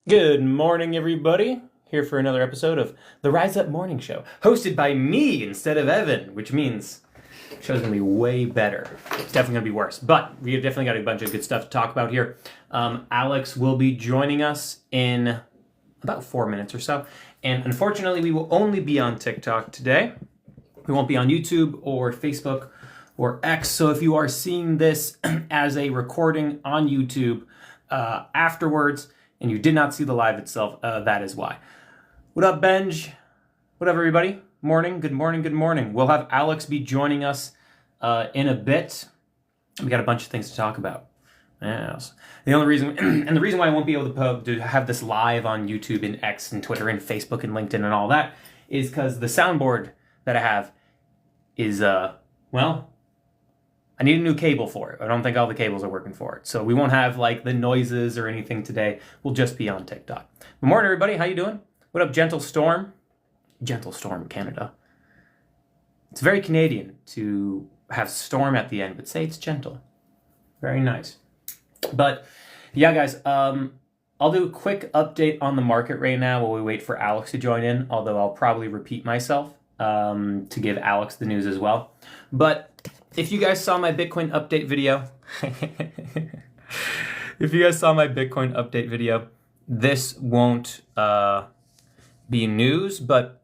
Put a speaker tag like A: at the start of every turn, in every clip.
A: Good morning, everybody. Here for another episode of the Rise Up Morning Show, hosted by me instead of Evan, which means the show's gonna be way better. It's definitely gonna be worse, but we definitely got a bunch of good stuff to talk about here. Alex will be joining us in about 4 minutes or so, and unfortunately, we will only be on TikTok today. We won't be on YouTube or Facebook or X. So if you are seeing this as a recording on YouTube afterwards, and you did not see the live itself, that is why. What up, Benj? What up, everybody? Morning, good morning, good morning. We'll have Alex be joining us in a bit. We got a bunch of things to talk about. Yes. The only reason, and the reason why I won't be able to have this live on YouTube and X and Twitter and Facebook and LinkedIn and all that is because the soundboard that I have is, well, I need a new cable for it. I don't think all the cables are working for it. So we won't have like the noises or anything today. We'll just be on TikTok. Good morning, everybody. How you doing? What up, Gentle Storm? Gentle Storm, Canada. It's very Canadian to have storm at the end, but say it's gentle. Very nice. But yeah, guys, I'll do a quick update on the market right now while we wait for Alex to join in, although I'll probably repeat myself to give Alex the news as well. But if you guys saw my Bitcoin update video, this won't be news, but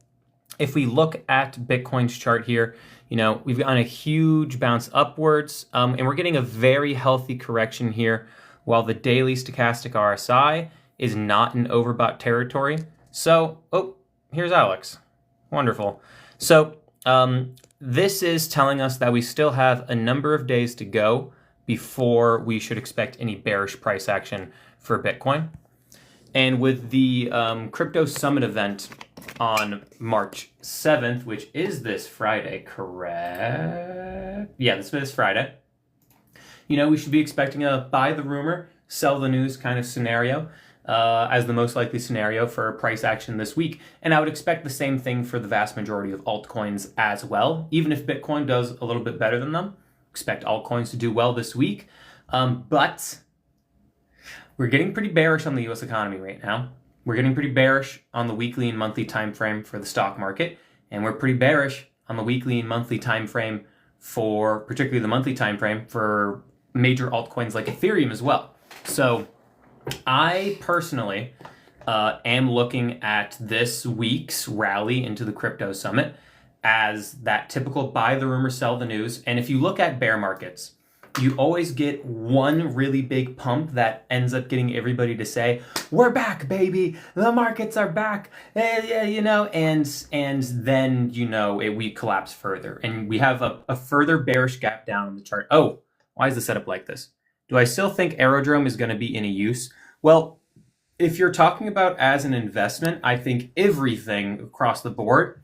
A: if we look at Bitcoin's chart here, you know, we've gotten a huge bounce upwards, and we're getting a very healthy correction here, while the daily stochastic RSI is not in overbought territory. So, oh, here's Alex. Wonderful. So, this is telling us that we still have a number of days to go before we should expect any bearish price action for Bitcoin. And with the Crypto Summit event on March 7th, which is this Friday, correct? Yeah, this Friday. You know, we should be expecting a buy the rumor, sell the news kind of scenario as the most likely scenario for price action this week. And I would expect the same thing for the vast majority of altcoins as well. Even if Bitcoin does a little bit better than them, expect altcoins to do well this week. But we're getting pretty bearish on the US economy right now. We're getting pretty bearish on the weekly and monthly time frame for the stock market. And we're pretty bearish on the weekly and monthly time frame for, particularly the monthly time frame, for major altcoins like Ethereum as well. So I personally am looking at this week's rally into the Crypto Summit as that typical buy the rumor, sell the news. And if you look at bear markets, you always get one really big pump that ends up getting everybody to say, we're back, baby. The markets are back. Yeah, you know, and then, you know, we collapse further. And we have a further bearish gap down on the chart. Oh, why is the setup like this? Do I still think Aerodrome is going to be any use? Well, if you're talking about as an investment, I think everything across the board,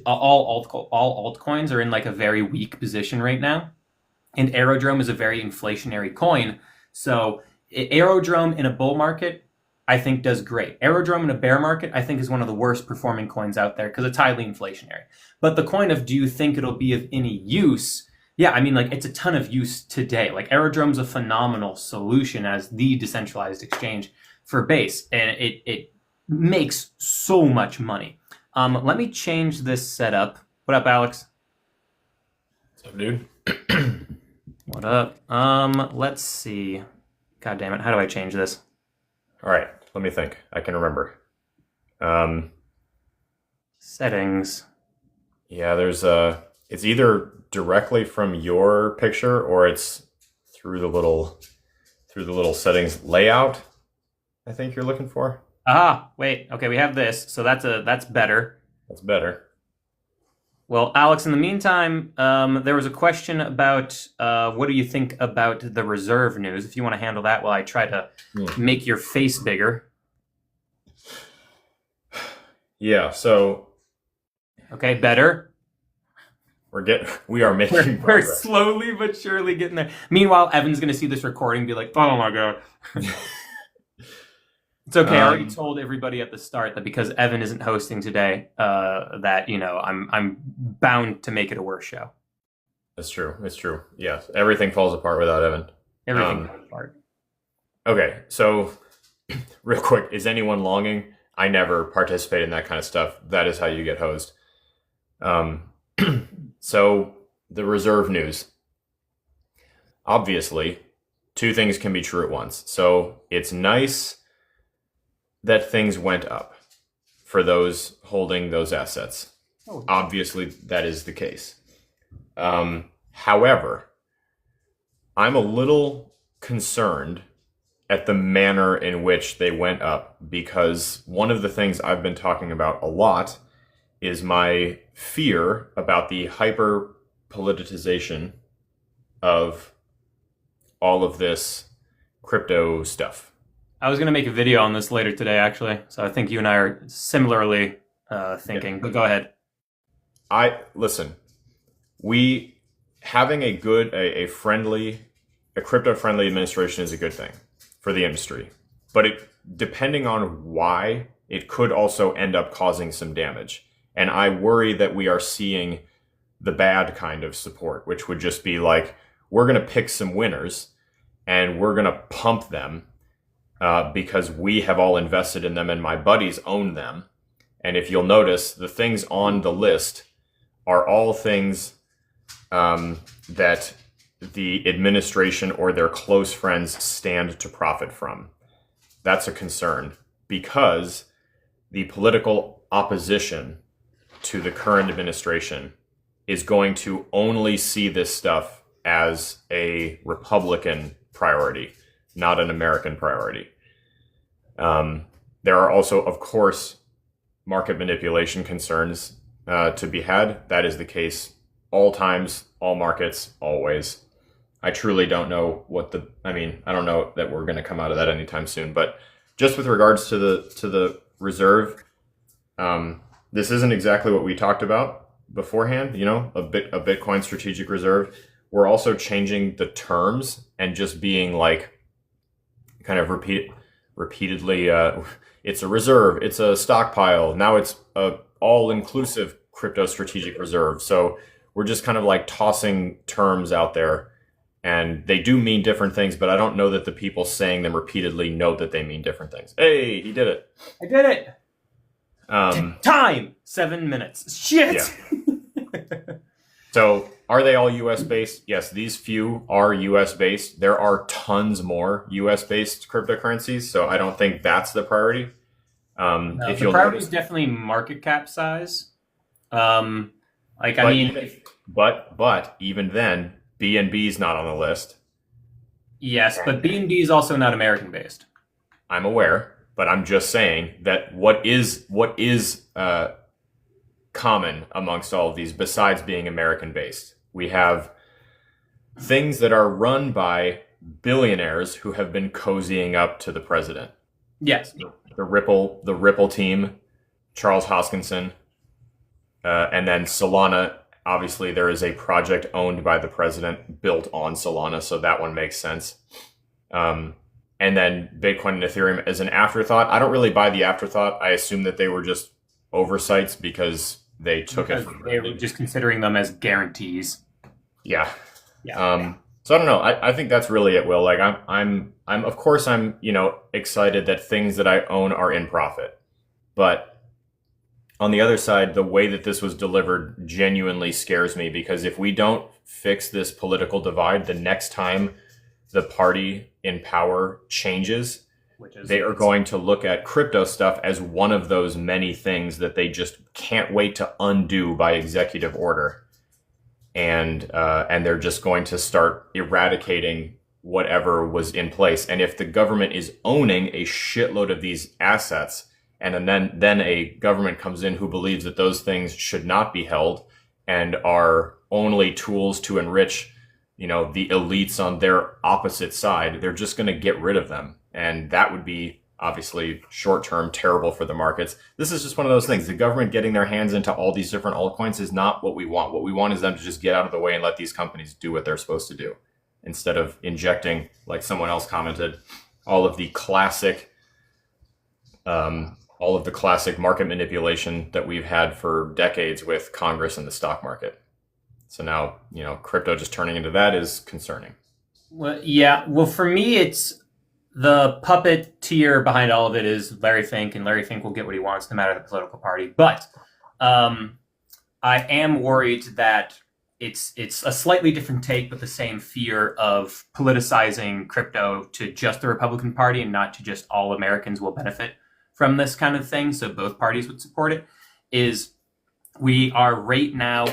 A: all altcoins are in like a very weak position right now. And Aerodrome is a very inflationary coin. So Aerodrome in a bull market, I think does great. Aerodrome in a bear market, I think is one of the worst performing coins out there because it's highly inflationary. But the coin of do you think it'll be of any use? Yeah, I mean, like, it's a ton of use today. Like, Aerodrome's a phenomenal solution as the decentralized exchange for Base, and it makes so much money. Let me change this setup. What up, Alex?
B: What's up, dude?
A: What up? Let's see. God damn it, how do I change this?
B: All right, let me think. I can remember.
A: Settings.
B: Yeah, there's it's either directly from your picture or it's through the little settings layout. I think you're looking for.
A: Aha, wait. Okay, we have this. So that's better.
B: That's better.
A: Well, Alex, in the meantime, there was a question about what do you think about the reserve news? If you want to handle that while I try to make your face bigger.
B: Yeah, so
A: Okay, better.
B: we are making
A: We're
B: progress.
A: slowly but surely getting there. Meanwhile, Evan's going to see this recording and be like, oh my God. It's okay. I already told everybody at the start that because Evan isn't hosting today, that, you know, I'm bound to make it a worse show.
B: It's true. It's true. Yes, everything falls apart without Evan.
A: Everything falls apart.
B: Okay, so real quick, is anyone longing? I never participate in that kind of stuff. That is how you get hosed. So the reserve news. Obviously, two things can be true at once. So it's nice that things went up for those holding those assets.
A: Oh.
B: Obviously, that is the case. However, I'm a little concerned at the manner in which they went up, because one of the things I've been talking about a lot is my fear about the hyper politicization of all of this crypto stuff.
A: I was going to make a video on this later today, actually. So I think you and I are similarly thinking, but go ahead.
B: Listen, we having a crypto friendly administration is a good thing for the industry, but depending on why, it could also end up causing some damage. And I worry that we are seeing the bad kind of support, which would just be like, we're going to pick some winners and we're going to pump them because we have all invested in them and my buddies own them. And if you'll notice, the things on the list are all things that the administration or their close friends stand to profit from. That's a concern, because the political opposition to the current administration is going to only see this stuff as a Republican priority, not an American priority. There are also, of course, market manipulation concerns to be had. That is the case all times, all markets, always. I truly don't know I don't know that we're going to come out of that anytime soon. But just with regards to the reserve, this isn't exactly what we talked about beforehand. A Bitcoin strategic reserve. We're also changing the terms and just being like, kind of repeatedly. It's a reserve. It's a stockpile. Now it's a all-inclusive crypto strategic reserve. So we're just kind of like tossing terms out there. And they do mean different things, but I don't know that the people saying them repeatedly know that they mean different things. Hey, he did it.
A: I did it. Time 7 minutes. Shit.
B: Yeah. So are they all US based? Yes, these few are US based. There are tons more US based cryptocurrencies. So I don't think that's the priority.
A: No, the priority is definitely market cap size. But
B: even then, BNB is not on the list.
A: Yes, but BNB is also not American based.
B: I'm aware, but I'm just saying that what is common amongst all of these, besides being American based, we have things that are run by billionaires who have been cozying up to the president.
A: Yes,
B: the Ripple team, Charles Hoskinson, and then Solana. Obviously, there is a project owned by the president built on Solana, so that one makes sense. And then Bitcoin and Ethereum as an afterthought. I don't really buy the afterthought. I assume that they were just oversights because they took it.
A: They were just considering them as guarantees.
B: Yeah. So I don't know. I think that's really it, Will. Like I'm of course I'm excited that things that I own are in profit, but on the other side, the way that this was delivered genuinely scares me, because if we don't fix this political divide, the next time the party in power changes, they are going to look at crypto stuff as one of those many things that they just can't wait to undo by executive order. And they're just going to start eradicating whatever was in place. And if the government is owning a shitload of these assets, and then a government comes in who believes that those things should not be held and are only tools to enrich, the elites on their opposite side, they're just going to get rid of them. And that would be obviously short-term terrible for the markets. This is just one of those things. The government getting their hands into all these different altcoins is not what we want. What we want is them to just get out of the way and let these companies do what they're supposed to do, instead of injecting, like someone else commented, all of the classic market manipulation that we've had for decades with Congress and the stock market. So now, crypto just turning into that is concerning.
A: Well, yeah. Well, for me, it's The puppeteer behind all of it is Larry Fink, and Larry Fink will get what he wants no matter the political party. But I am worried that it's a slightly different take, but the same fear of politicizing crypto to just the Republican Party and not to just all Americans will benefit from this kind of thing. So both parties would support it. Is we are right now,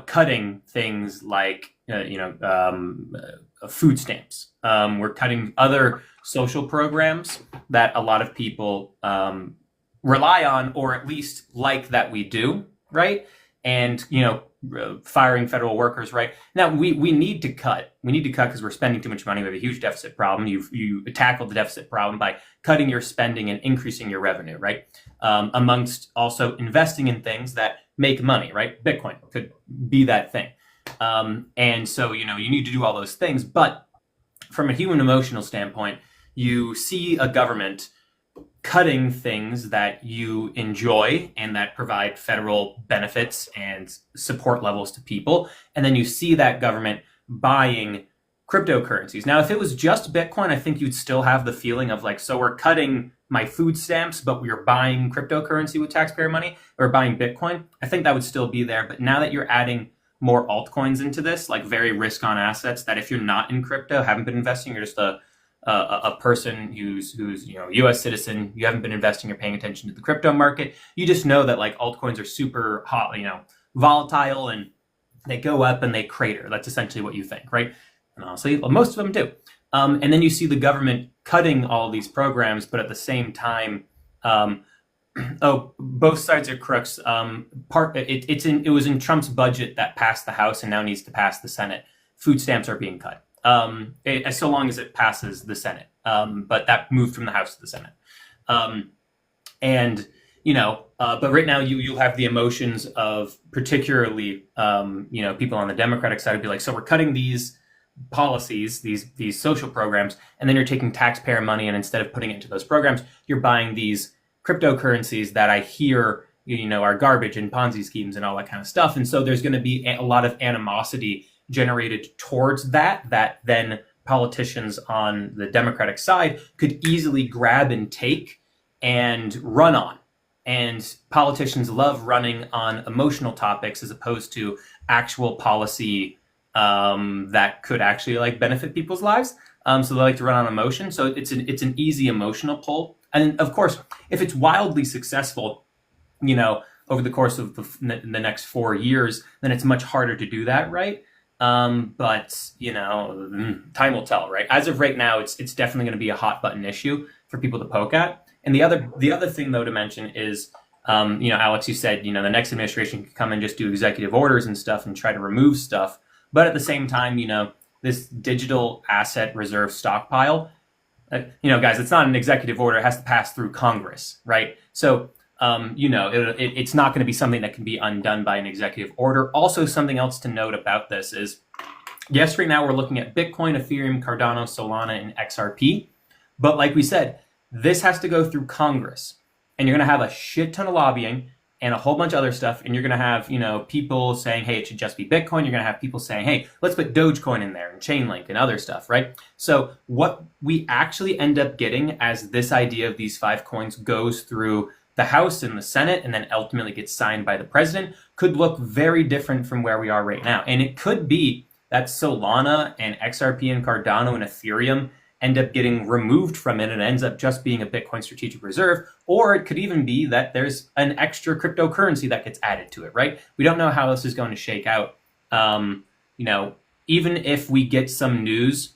A: cutting things like food stamps. We're cutting other social programs that a lot of people rely on, or at least like that we do, right? And firing federal workers, right? Now we need to cut. We need to cut because we're spending too much money. We have a huge deficit problem. You tackled the deficit problem by cutting your spending and increasing your revenue, right? Amongst also investing in things that make money, right? Bitcoin could be that thing. And so, you need to do all those things. But from a human emotional standpoint, you see a government cutting things that you enjoy and that provide federal benefits and support levels to people. And then you see that government buying cryptocurrencies. Now, if it was just Bitcoin, I think you'd still have the feeling of like, so we're cutting my food stamps, but we're buying cryptocurrency with taxpayer money, or buying Bitcoin. I think that would still be there. But now that you're adding more altcoins into this, like very risk on assets that if you're not in crypto, haven't been investing, you're just a person who's U.S. citizen, you haven't been investing or paying attention to the crypto market, you just know that like altcoins are super hot, volatile, and they go up and they crater. That's essentially what you think, right? And honestly, most of them do. And then you see the government cutting all these programs, but at the same time, both sides are crooks. It was in Trump's budget that passed the House and now needs to pass the Senate. Food stamps are being cut. So long as it passes the Senate. But that moved from the House to the Senate. But right now you'll have the emotions of particularly, people on the Democratic side would be like, so we're cutting these policies, these social programs, and then you're taking taxpayer money, and instead of putting it into those programs, you're buying these cryptocurrencies that I hear, are garbage and Ponzi schemes and all that kind of stuff. And so there's going to be a lot of animosity generated towards that then politicians on the Democratic side could easily grab and take and run on. And politicians love running on emotional topics as opposed to actual policy that could actually like benefit people's lives. So they like to run on emotion. So it's an easy emotional pull. And of course, if it's wildly successful, over the course of the next 4 years, then it's much harder to do that, right? But time will tell, right? As of right now, it's definitely going to be a hot button issue for people to poke at. And the other thing though to mention is, Alex, you said, the next administration can come and just do executive orders and stuff and try to remove stuff. But at the same time, this digital asset reserve stockpile, guys, it's not an executive order. It has to pass through Congress, right? So, it's not going to be something that can be undone by an executive order. Also, something else to note about this is, yes, right now we're looking at Bitcoin, Ethereum, Cardano, Solana, and XRP. But like we said, this has to go through Congress. And you're going to have a shit ton of lobbying and a whole bunch of other stuff. And you're going to have, people saying, hey, it should just be Bitcoin. You're going to have people saying, hey, let's put Dogecoin in there and Chainlink and other stuff, right? So what we actually end up getting as this idea of these 5 coins goes through the House and the Senate and then ultimately gets signed by the president could look very different from where we are right now. And it could be that Solana and XRP and Cardano and Ethereum end up getting removed from it and ends up just being a Bitcoin strategic reserve. Or it could even be that there's an extra cryptocurrency that gets added to it, right? We don't know how this is going to shake out. Even if we get some news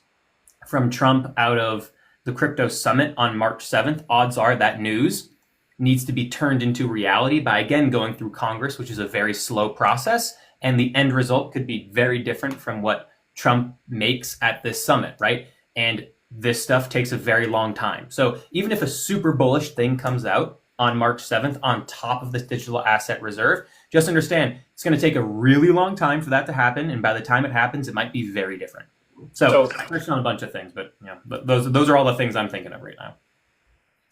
A: from Trump out of the crypto summit on March 7th, odds are that news needs to be turned into reality by, again, going through Congress, which is a very slow process. And the end result could be very different from what Trump makes at this summit, right? And this stuff takes a very long time. So even if a super bullish thing comes out on March 7th on top of this digital asset reserve, just understand it's going to take a really long time for that to happen. And by the time it happens, it might be very different. So I touched on a bunch of things, but those are all the things I'm thinking of right now.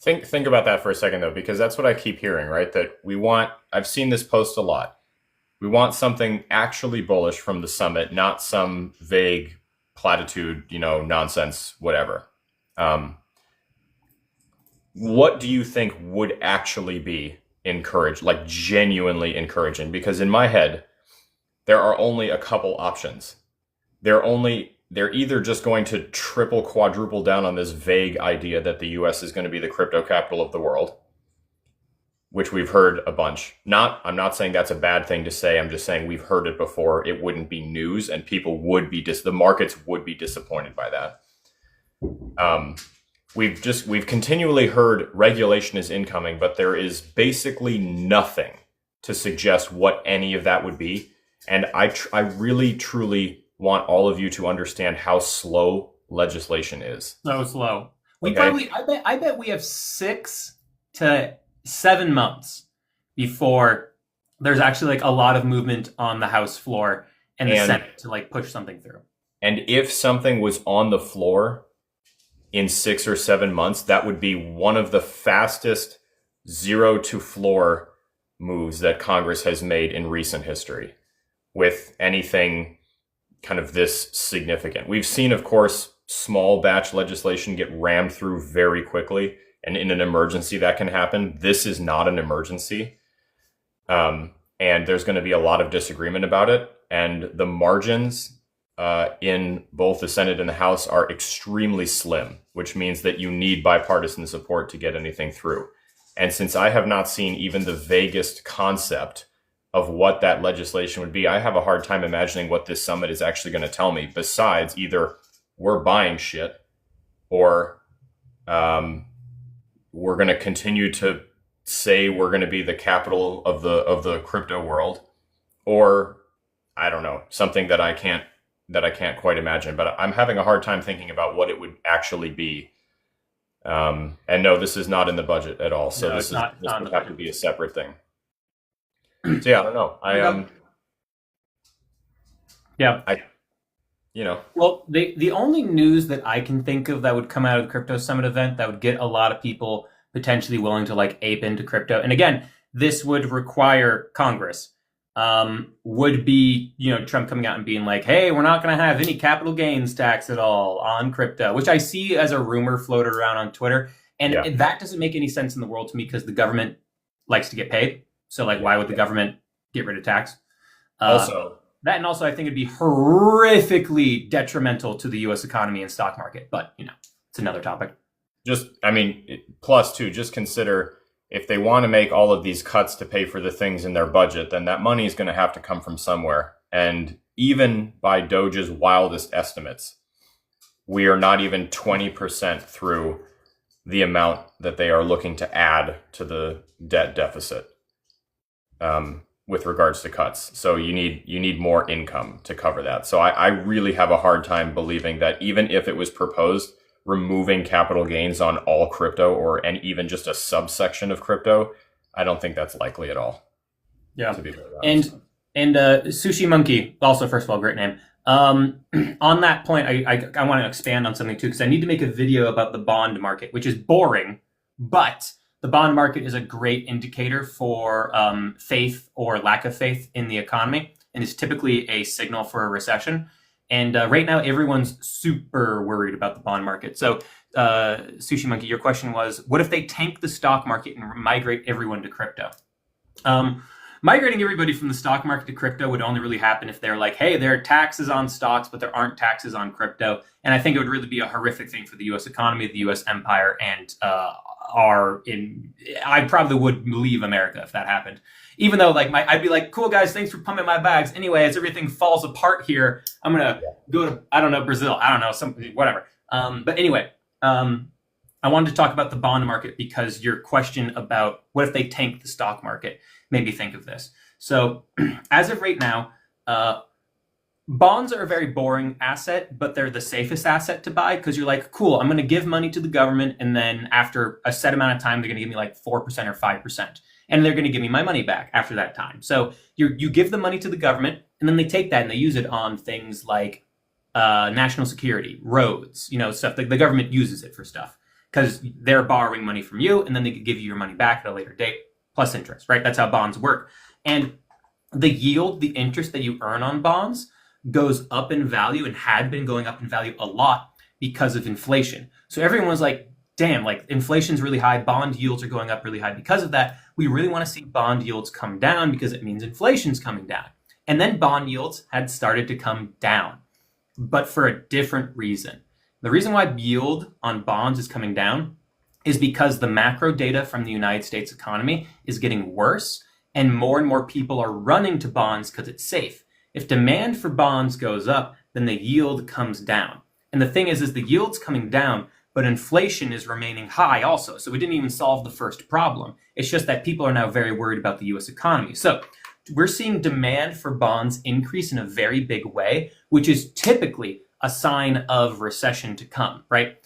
B: Think about that for a second, though, because that's what I keep hearing, right? That I've seen this post a lot. We want something actually bullish from the summit, not some vague platitude, nonsense, whatever. what do you think would actually be encouraged, like genuinely encouraging? Because in my head, there are only a couple options. They're either just going to triple, quadruple down on this vague idea that the US is going to be the crypto capital of the world, which we've heard a bunch. I'm not saying that's a bad thing to say. I'm just saying we've heard it before. It wouldn't be news, and people would be the markets would be disappointed by that. We've continually heard regulation is incoming, but there is basically nothing to suggest what any of that would be. And I really truly want all of you to understand how slow legislation is.
A: So slow. I bet we have 6 to 7 months before there's actually like a lot of movement on the House floor and the Senate to like push something through.
B: And if something was on the floor in 6 or 7 months, that would be one of the fastest zero to floor moves that Congress has made in recent history with anything kind of this significant. We've seen, of course, small batch legislation get rammed through very quickly, and in an emergency that can happen. This is not an emergency. And there's going to be a lot of disagreement about it. And the margins in both the Senate and the House are extremely slim, which means that you need bipartisan support to get anything through. And since I have not seen even the vaguest concept of what that legislation would be, I have a hard time imagining what this summit is actually going to tell me, besides either we're buying shit or we're going to continue to say we're going to be the capital of the crypto world, or I don't know, something that I can't quite imagine. But I'm having a hard time thinking about what it would actually be. And no, this is not in the budget at all. So no, this would have to be a separate thing. So yeah, I don't know.
A: Well, the only news that I can think of that would come out of the Crypto Summit event that would get a lot of people potentially willing to like ape into crypto, and again, this would require Congress, would be, Trump coming out and being like, hey, we're not going to have any capital gains tax at all on crypto, which I see as a rumor floated around on Twitter. And that doesn't make any sense in the world to me because the government likes to get paid. So like, why would the government get rid of tax? Also, I think it'd be horrifically detrimental to the U.S. economy and stock market. But, it's another topic.
B: Plus too, just consider if they want to make all of these cuts to pay for the things in their budget, then that money is going to have to come from somewhere. And even by Doge's wildest estimates, we are not even 20% through the amount that they are looking to add to the debt deficit. With regards to cuts. So you need more income to cover that. So I really have a hard time believing that even if it was proposed, removing capital gains on all crypto and even just a subsection of crypto, I don't think that's likely at all.
A: Yeah. To be very honest. And Sushi Monkey, also, first of all, great name. On that point, I want to expand on something too, because I need to make a video about the bond market, which is boring, but the bond market is a great indicator for faith or lack of faith in the economy, and is typically a signal for a recession. And right now, everyone's super worried about the bond market. So, Sushi Monkey, your question was, what if they tank the stock market and migrate everyone to crypto? Migrating everybody from the stock market to crypto would only really happen if they're like, hey, there are taxes on stocks, but there aren't taxes on crypto. And I think it would really be a horrific thing for the U.S. economy, the U.S. empire, and I probably would leave America if that happened. Even though I'd be like, cool guys, thanks for pumping my bags. Anyway, as everything falls apart here, I'm going to go to, I don't know, Brazil. I don't know, something, whatever. But anyway, I wanted to talk about the bond market because your question about what if they tank the stock market made me think of this. So as of right now, bonds are a very boring asset, but they're the safest asset to buy because you're like, cool, I'm going to give money to the government, and then after a set amount of time, they're going to give me like 4% or 5%, and they're going to give me my money back after that time. So you give the money to the government, and then they take that and they use it on things like national security, roads, stuff. The government uses it for stuff because they're borrowing money from you, and then they could give you your money back at a later date plus interest, right? That's how bonds work. And the yield, the interest that you earn on bonds goes up in value and had been going up in value a lot because of inflation. So everyone was like, damn, like inflation's really high, bond yields are going up really high because of that. We really want to see bond yields come down because it means inflation's coming down. And then bond yields had started to come down, but for a different reason. The reason why yield on bonds is coming down is because the macro data from the United States economy is getting worse, and more people are running to bonds because it's safe. If demand for bonds goes up, then the yield comes down. And the thing is the yield's coming down, but inflation is remaining high also. So we didn't even solve the first problem. It's just that people are now very worried about the US economy. So we're seeing demand for bonds increase in a very big way, which is typically a sign of recession to come, right?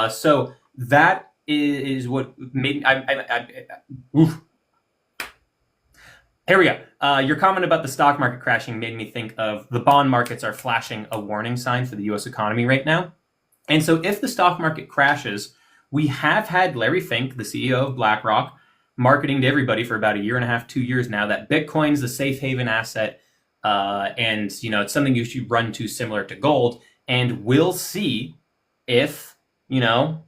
A: So that is what made Here we go. Your comment about the stock market crashing made me think of the bond markets are flashing a warning sign for the US economy right now. And so if the stock market crashes, we have had Larry Fink, the CEO of BlackRock, marketing to everybody for about 1.5 to 2 years now that Bitcoin's the safe haven asset, and it's something you should run to similar to gold. And we'll see if the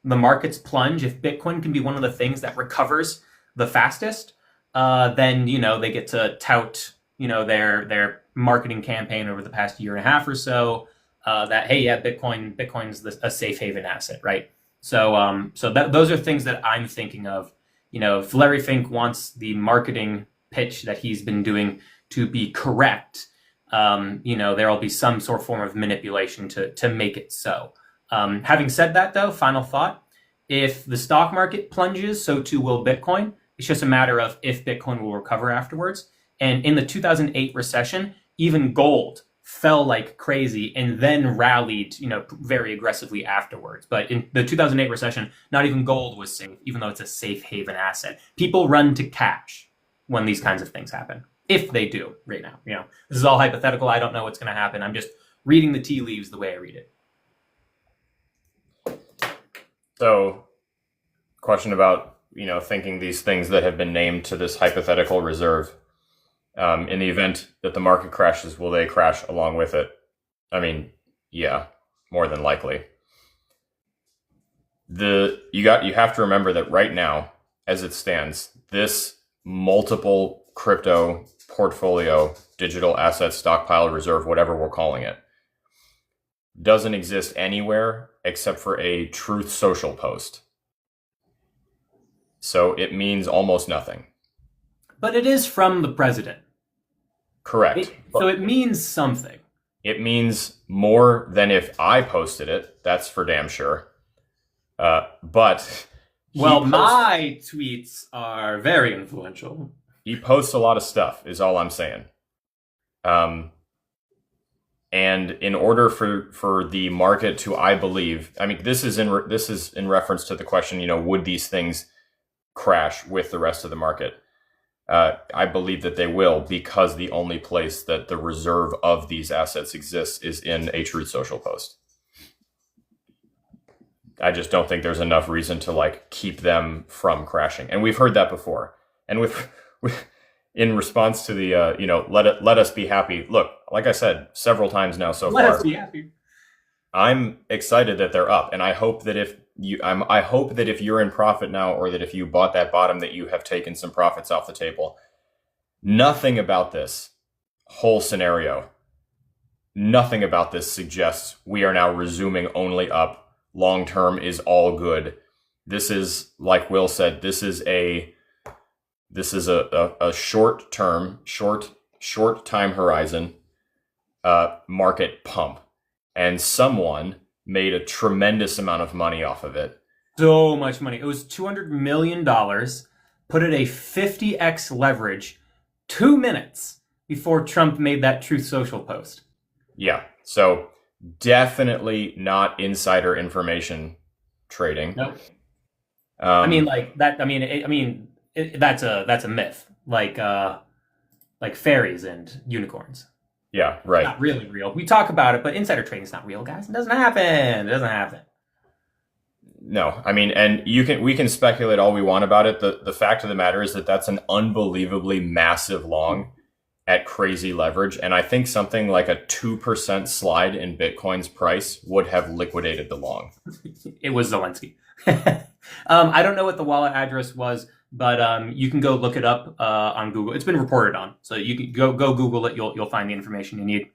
A: markets plunge. If Bitcoin can be one of the things that recovers the fastest, then they get to tout their marketing campaign over the past 1.5 years or so, that hey, yeah, Bitcoin's a safe haven asset, right? So those are things that I'm thinking of. If Larry Fink wants the marketing pitch that he's been doing to be correct, there'll be some sort of form of manipulation to make it so. Having said that, though, final thought: if the stock market plunges, so too will Bitcoin. It's just a matter of if Bitcoin will recover afterwards. And in the 2008 recession, even gold fell like crazy and then rallied, very aggressively afterwards. But in the 2008 recession, not even gold was safe, even though it's a safe haven asset. People run to cash when these kinds of things happen, if they do right now. This is all hypothetical. I don't know what's going to happen. I'm just reading the tea leaves the way I read it.
B: So, question about, thinking these things that have been named to this hypothetical reserve. In the event that the market crashes, will they crash along with it? I mean, yeah, more than likely. You have to remember that right now, as it stands, this multiple crypto portfolio, digital asset stockpile reserve, whatever we're calling it, doesn't exist anywhere except for a Truth Social post. So it means almost nothing.
A: But it is from the president.
B: Correct.
A: So it means something.
B: It means more than if I posted it. That's for damn sure. But
A: my tweets are very influential.
B: He posts a lot of stuff, is all I'm saying. And in order for the market to, I believe, this is in reference to the question, would these things crash with the rest of the market? I believe that they will, because the only place that the reserve of these assets exists is in a Truth Social post. I just don't think there's enough reason to keep them from crashing. And we've heard that before. And in response to the let us be happy. Look, like I said several times now so far.
A: Let us be happy.
B: I'm excited that they're up, and I hope that if you're in profit now, or that if you bought that bottom, that you have taken some profits off the table. Nothing about this whole scenario, nothing about this suggests we are now resuming only up. Long term is all good. This is, like Will said, this is a short time horizon market pump, and someone made a tremendous amount of money off of it.
A: So much money. It was $200 million, put at a 50x leverage 2 minutes before Trump made that Truth Social post.
B: Yeah. So definitely not insider information trading.
A: Nope. That's a myth. Like fairies and unicorns.
B: Yeah, right.
A: It's not really real. We talk about it, but insider trading is not real, guys. It doesn't happen. It doesn't happen.
B: No, and we can speculate all we want about it. The fact of the matter is that that's an unbelievably massive long at crazy leverage, and I think something like a 2% slide in Bitcoin's price would have liquidated the long.
A: It was Zelensky. I don't know what the wallet address was, but you can go look it up on Google. It's been reported on, so you can go Google it. You'll find the information you need.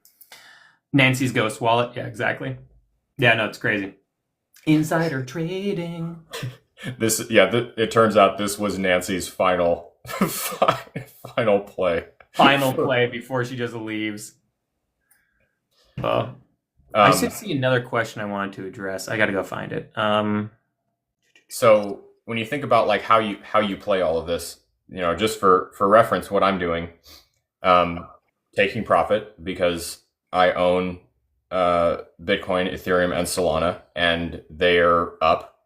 A: Nancy's ghost wallet. Yeah, exactly. Yeah, no, it's crazy. Insider trading.
B: It turns out this was Nancy's final final play.
A: Final play before she just leaves. I should see another question I wanted to address. I got to go find it.
B: So when you think about like how you play all of this, just for reference, what I'm doing, taking profit because I own Bitcoin, Ethereum, and Solana, and they're up.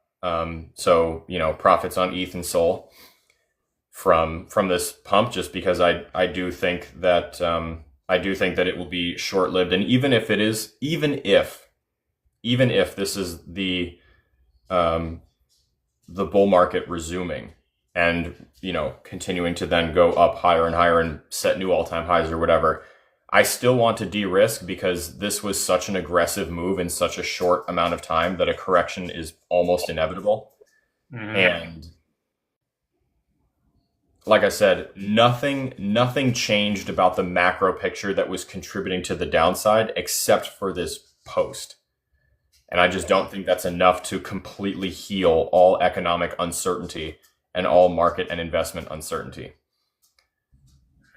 B: So profits on ETH and Sol from this pump, just because I do think that it will be short lived, and even if this is the bull market resuming and continuing to then go up higher and higher and set new all-time highs or whatever, I still want to de-risk because this was such an aggressive move in such a short amount of time that a correction is almost inevitable. Mm-hmm. And like I said, nothing changed about the macro picture that was contributing to the downside except for this post. And I just don't think that's enough to completely heal all economic uncertainty and all market and investment uncertainty.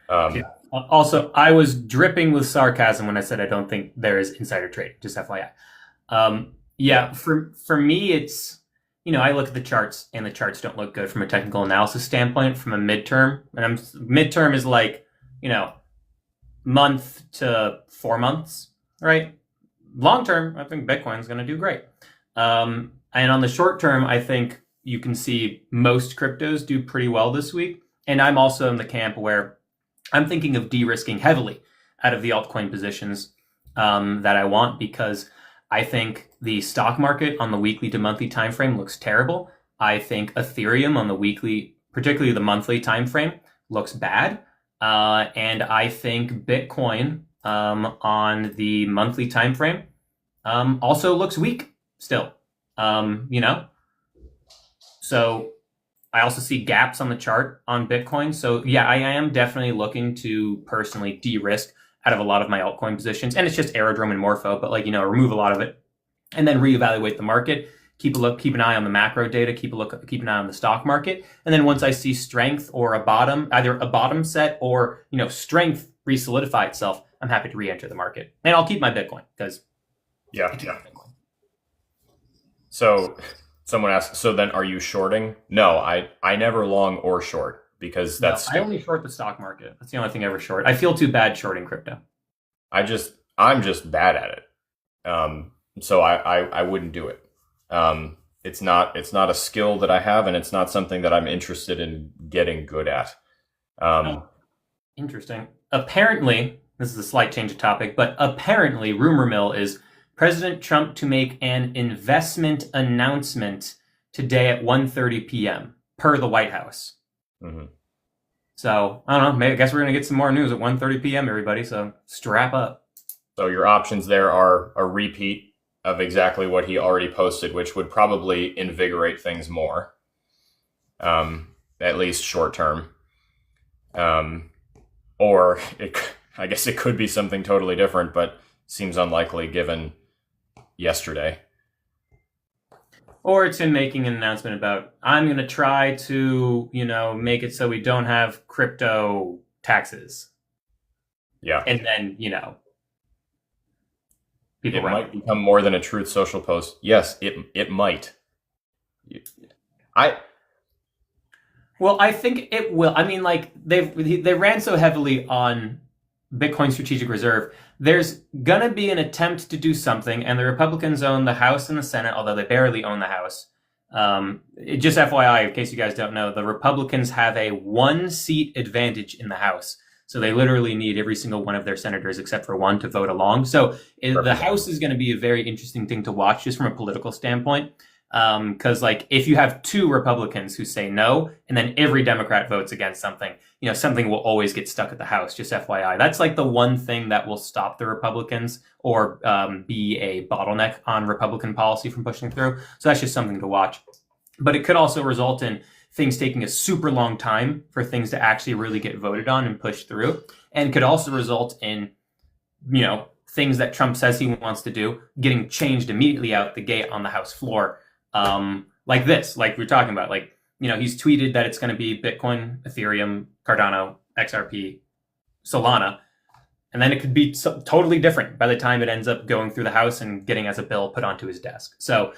A: Yeah. Also, I was dripping with sarcasm when I said I don't think there is insider trading, just FYI. For me, it's, I look at the charts and the charts don't look good from a technical analysis standpoint from a midterm. And midterm is like, month to 4 months, right? Long term, I think Bitcoin's going to do great. And on the short term, I think you can see most cryptos do pretty well this week. And I'm also in the camp where I'm thinking of de-risking heavily out of the altcoin positions that I want, because I think the stock market on the weekly to monthly time frame looks terrible. I think Ethereum on the weekly, particularly the monthly time frame, looks bad. And I think Bitcoin on the monthly time frame also looks weak still. So I also see gaps on the chart on Bitcoin. So yeah, I am definitely looking to personally de-risk out of a lot of my altcoin positions. And it's just Aerodrome and Morpho, but remove a lot of it and then reevaluate the market. Keep an eye on the macro data, keep an eye on the stock market. And then once I see strength or a bottom, either a bottom set or, strength re-solidify itself, I'm happy to re-enter the market. And I'll keep my Bitcoin because
B: Bitcoin. So someone asked, so then are you shorting? No, I never long or short because that's
A: I only short the stock market. That's the only thing I ever short. I feel too bad shorting crypto.
B: I'm just bad at it. So I wouldn't do it. It's not a skill that I have, and it's not something that I'm interested in getting good at.
A: Interesting. Apparently, this is a slight change of topic, but apparently rumor mill is President Trump to make an investment announcement today at 1:30 p.m. per the White House. Mm-hmm. So, I don't know. I guess we're going to get some more news at 1:30 p.m., everybody. So, strap up.
B: So, your options there are a repeat of exactly what he already posted, which would probably invigorate things more, at least short term. Or I guess it could be something totally different, but seems unlikely given yesterday.
A: Or it's him making an announcement about, I'm going to try to, make it so we don't have crypto taxes.
B: Yeah.
A: And then, people
B: might become more than a Truth Social post. Yes, it might. I think it will. I mean, they ran so heavily on Bitcoin Strategic Reserve. There's gonna be an attempt to do something, and the Republicans own the House and the Senate, although they barely own the House. Just FYI, in case you guys don't know, the Republicans have a 1-seat advantage in the House. So they literally need every single one of their senators except for one to vote along. So the House is going to be a very interesting thing to watch just from a political standpoint. Because if you have 2 Republicans who say no, and then every Democrat votes against something, something will always get stuck at the House, just FYI. That's the one thing that will stop the Republicans or be a bottleneck on Republican policy from pushing through. So that's just something to watch.
A: But it could also result in things taking a super long time for things to actually really get voted on and pushed through, and could also result in, things that Trump says he wants to do getting changed immediately out the gate on the House floor. Like this, like we're talking about, like, he's tweeted that it's going to be Bitcoin, Ethereum, Cardano, XRP, Solana, and then it could be totally different by the time it ends up going through the House and getting as a bill put onto his desk. So,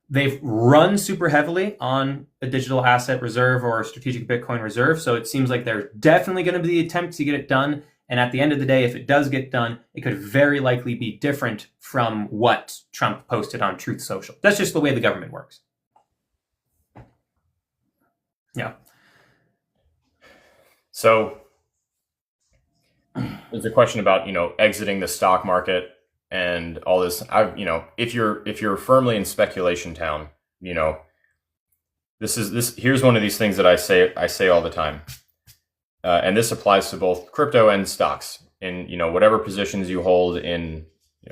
A: they've run super heavily on a digital asset reserve or a strategic Bitcoin reserve. So it seems like there's definitely going to be the attempt to get it done. And at the end of the day, if it does get done, it could very likely be different from what Trump posted on Truth Social. That's just the way the government works. Yeah.
B: So there's a question about, exiting the stock market and all this. If you're firmly in speculation town, here's one of these things that I say all the time. And this applies to both crypto and stocks in, whatever positions you hold in,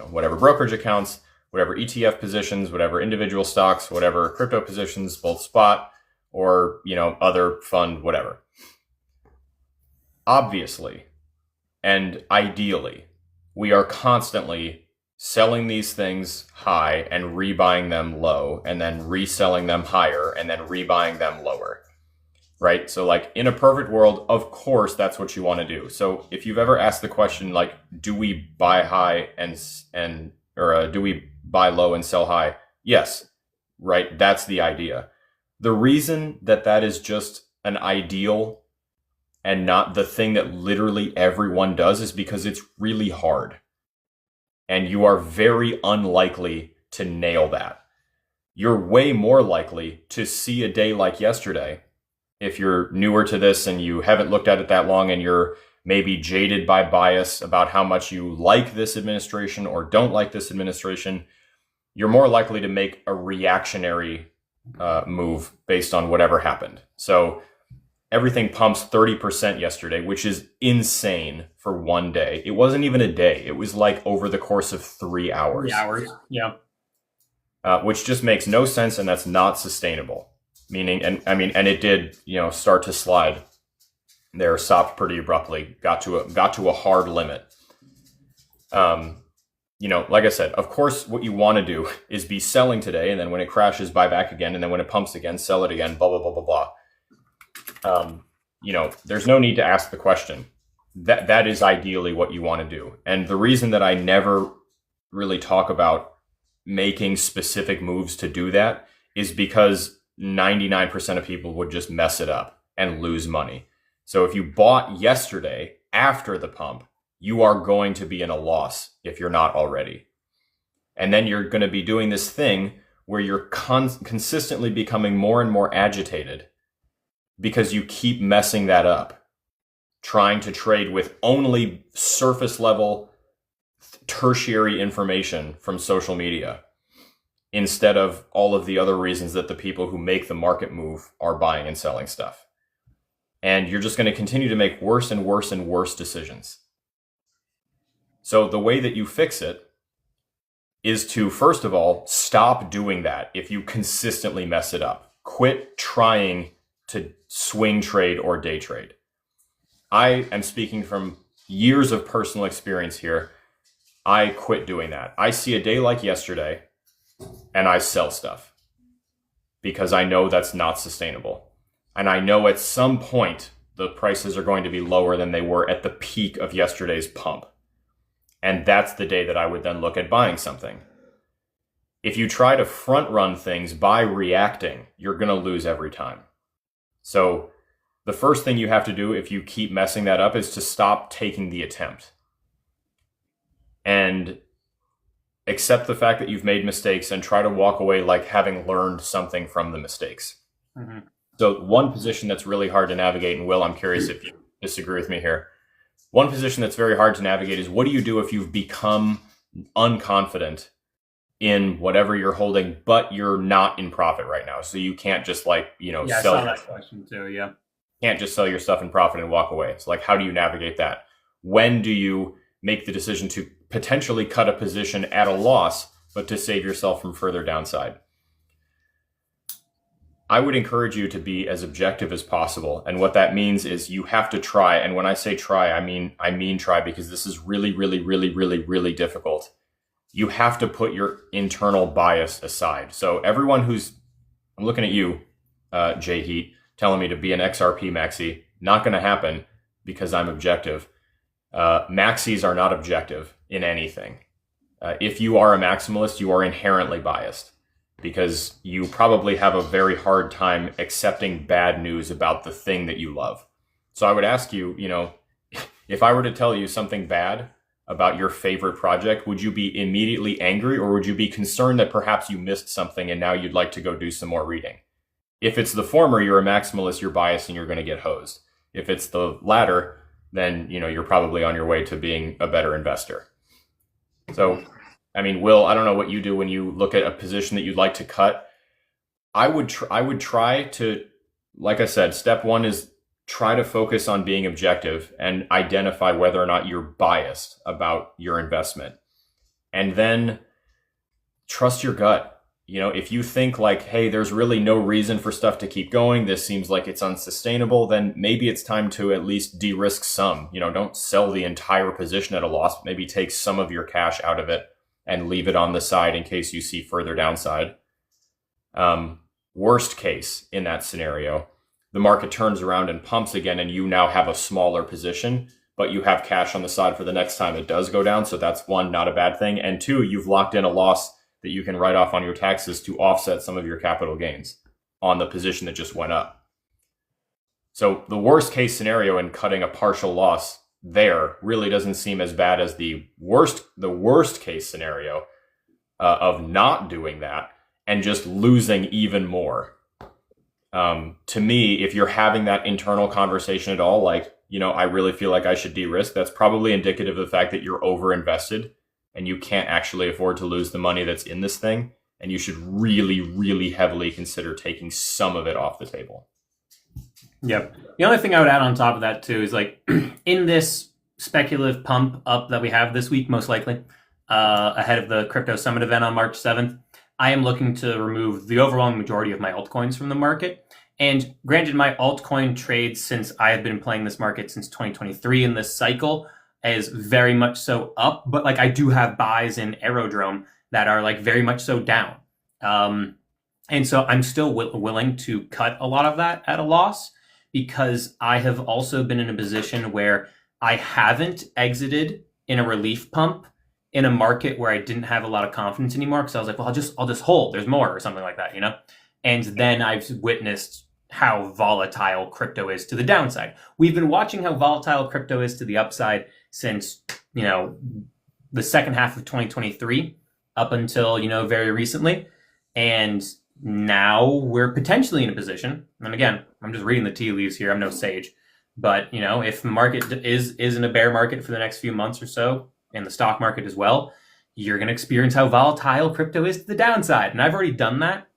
B: whatever brokerage accounts, whatever ETF positions, whatever individual stocks, whatever crypto positions, both spot or, other fund, whatever. Obviously, and ideally, we are constantly selling these things high and rebuying them low, and then reselling them higher and then rebuying them lower. Right? So like in a perfect world, of course, that's what you want to do. So if you've ever asked the question, like, do we buy high or do we buy low and sell high? Yes. Right. That's the idea. The reason that is just an ideal and not the thing that literally everyone does is because it's really hard. And you are very unlikely to nail that. You're way more likely to see a day like yesterday. If you're newer to this and you haven't looked at it that long and you're maybe jaded by bias about how much you like this administration or don't like this administration, you're more likely to make a reactionary move based on whatever happened. So everything pumps 30% yesterday, which is insane for one day. It wasn't even a day. It was like over the course of 3 hours.
A: 3 hours, yeah.
B: Which just makes no sense, and that's not sustainable. Meaning, and it did, start to slide there, stopped pretty abruptly, got to a hard limit. Like I said, of course, what you want to do is be selling today, and then when it crashes, buy back again, and then when it pumps again, sell it again, blah, blah, blah, blah, blah. There's no need to ask the question. That is ideally what you want to do. And the reason that I never really talk about making specific moves to do that is because 99% of people would just mess it up and lose money. So if you bought yesterday after the pump, you are going to be in a loss if you're not already. And then you're going to be doing this thing where you're consistently becoming more and more agitated because you keep messing that up, trying to trade with only surface level tertiary information from social media, instead of all of the other reasons that the people who make the market move are buying and selling stuff. And you're just going to continue to make worse and worse and worse decisions. So the way that you fix it is to, first of all, stop doing that if you consistently mess it up. Quit trying to swing trade or day trade. I am speaking from years of personal experience here. I quit doing that. I see a day like yesterday, and I sell stuff because I know that's not sustainable. And I know at some point the prices are going to be lower than they were at the peak of yesterday's pump. And that's the day that I would then look at buying something. If you try to front run things by reacting, you're going to lose every time. So the first thing you have to do if you keep messing that up is to stop taking the attempt. And accept the fact that you've made mistakes and try to walk away like having learned something from the mistakes. Mm-hmm. So one position that's really hard to navigate, and Will, I'm curious if you disagree with me here. One position that's very hard to navigate is, what do you do if you've become unconfident in whatever you're holding, but you're not in profit right now? So you can't just sell.
A: I saw that question too, yeah.
B: Can't just sell your stuff in profit and walk away. So how do you navigate that? When do you make the decision to potentially cut a position at a loss, but to save yourself from further downside? I would encourage you to be as objective as possible. And what that means is you have to try. And when I say try, I mean try, because this is really, really, really, really, really difficult. You have to put your internal bias aside. So everyone I'm looking at you, J Heat, telling me to be an XRP maxi. Not going to happen because I'm objective. Maxis are not objective in anything. If you are a maximalist, you are inherently biased, because you probably have a very hard time accepting bad news about the thing that you love. So I would ask you, if I were to tell you something bad about your favorite project, would you be immediately angry, or would you be concerned that perhaps you missed something and now you'd like to go do some more reading? If it's the former, you're a maximalist, you're biased, and you're going to get hosed. If it's the latter, then you're probably on your way to being a better investor. So, Will, I don't know what you do when you look at a position that you'd like to cut. I would try to, like I said, step one is try to focus on being objective and identify whether or not you're biased about your investment. And then trust your gut. If you think like, hey, there's really no reason for stuff to keep going, this seems like it's unsustainable, then maybe it's time to at least de-risk some. Don't sell the entire position at a loss. Maybe take some of your cash out of it and leave it on the side in case you see further downside. Worst case in that scenario, the market turns around and pumps again, and you now have a smaller position, but you have cash on the side for the next time it does go down. So that's one, not a bad thing. And two, you've locked in a loss that you can write off on your taxes to offset some of your capital gains on the position that just went up. So the worst case scenario in cutting a partial loss there really doesn't seem as bad as the worst case scenario of not doing that and just losing even more. To me, if you're having that internal conversation at all, like, I really feel like I should de-risk, that's probably indicative of the fact that you're over-invested and you can't actually afford to lose the money that's in this thing. And you should really, really heavily consider taking some of it off the table.
A: Yep. The only thing I would add on top of that too is like in this speculative pump up that we have this week, most likely ahead of the crypto summit event on March 7th, I am looking to remove the overwhelming majority of my altcoins from the market. And granted, my altcoin trades since I have been playing this market since 2023 in this cycle is very much so up, but like I do have buys in Aerodrome that are like very much so down. And so I'm still willing to cut a lot of that at a loss, because I have also been in a position where I haven't exited in a relief pump in a market where I didn't have a lot of confidence anymore, because I was like, well, I'll just hold, there's more, or something like that, And then I've witnessed how volatile crypto is to the downside. We've been watching how volatile crypto is to the upside since, the second half of 2023 up until, very recently. And now we're potentially in a position, and again, I'm just reading the tea leaves here, I'm no sage, but, if the market is in a bear market for the next few months or so, and the stock market as well, you're going to experience how volatile crypto is to the downside. And I've already done that,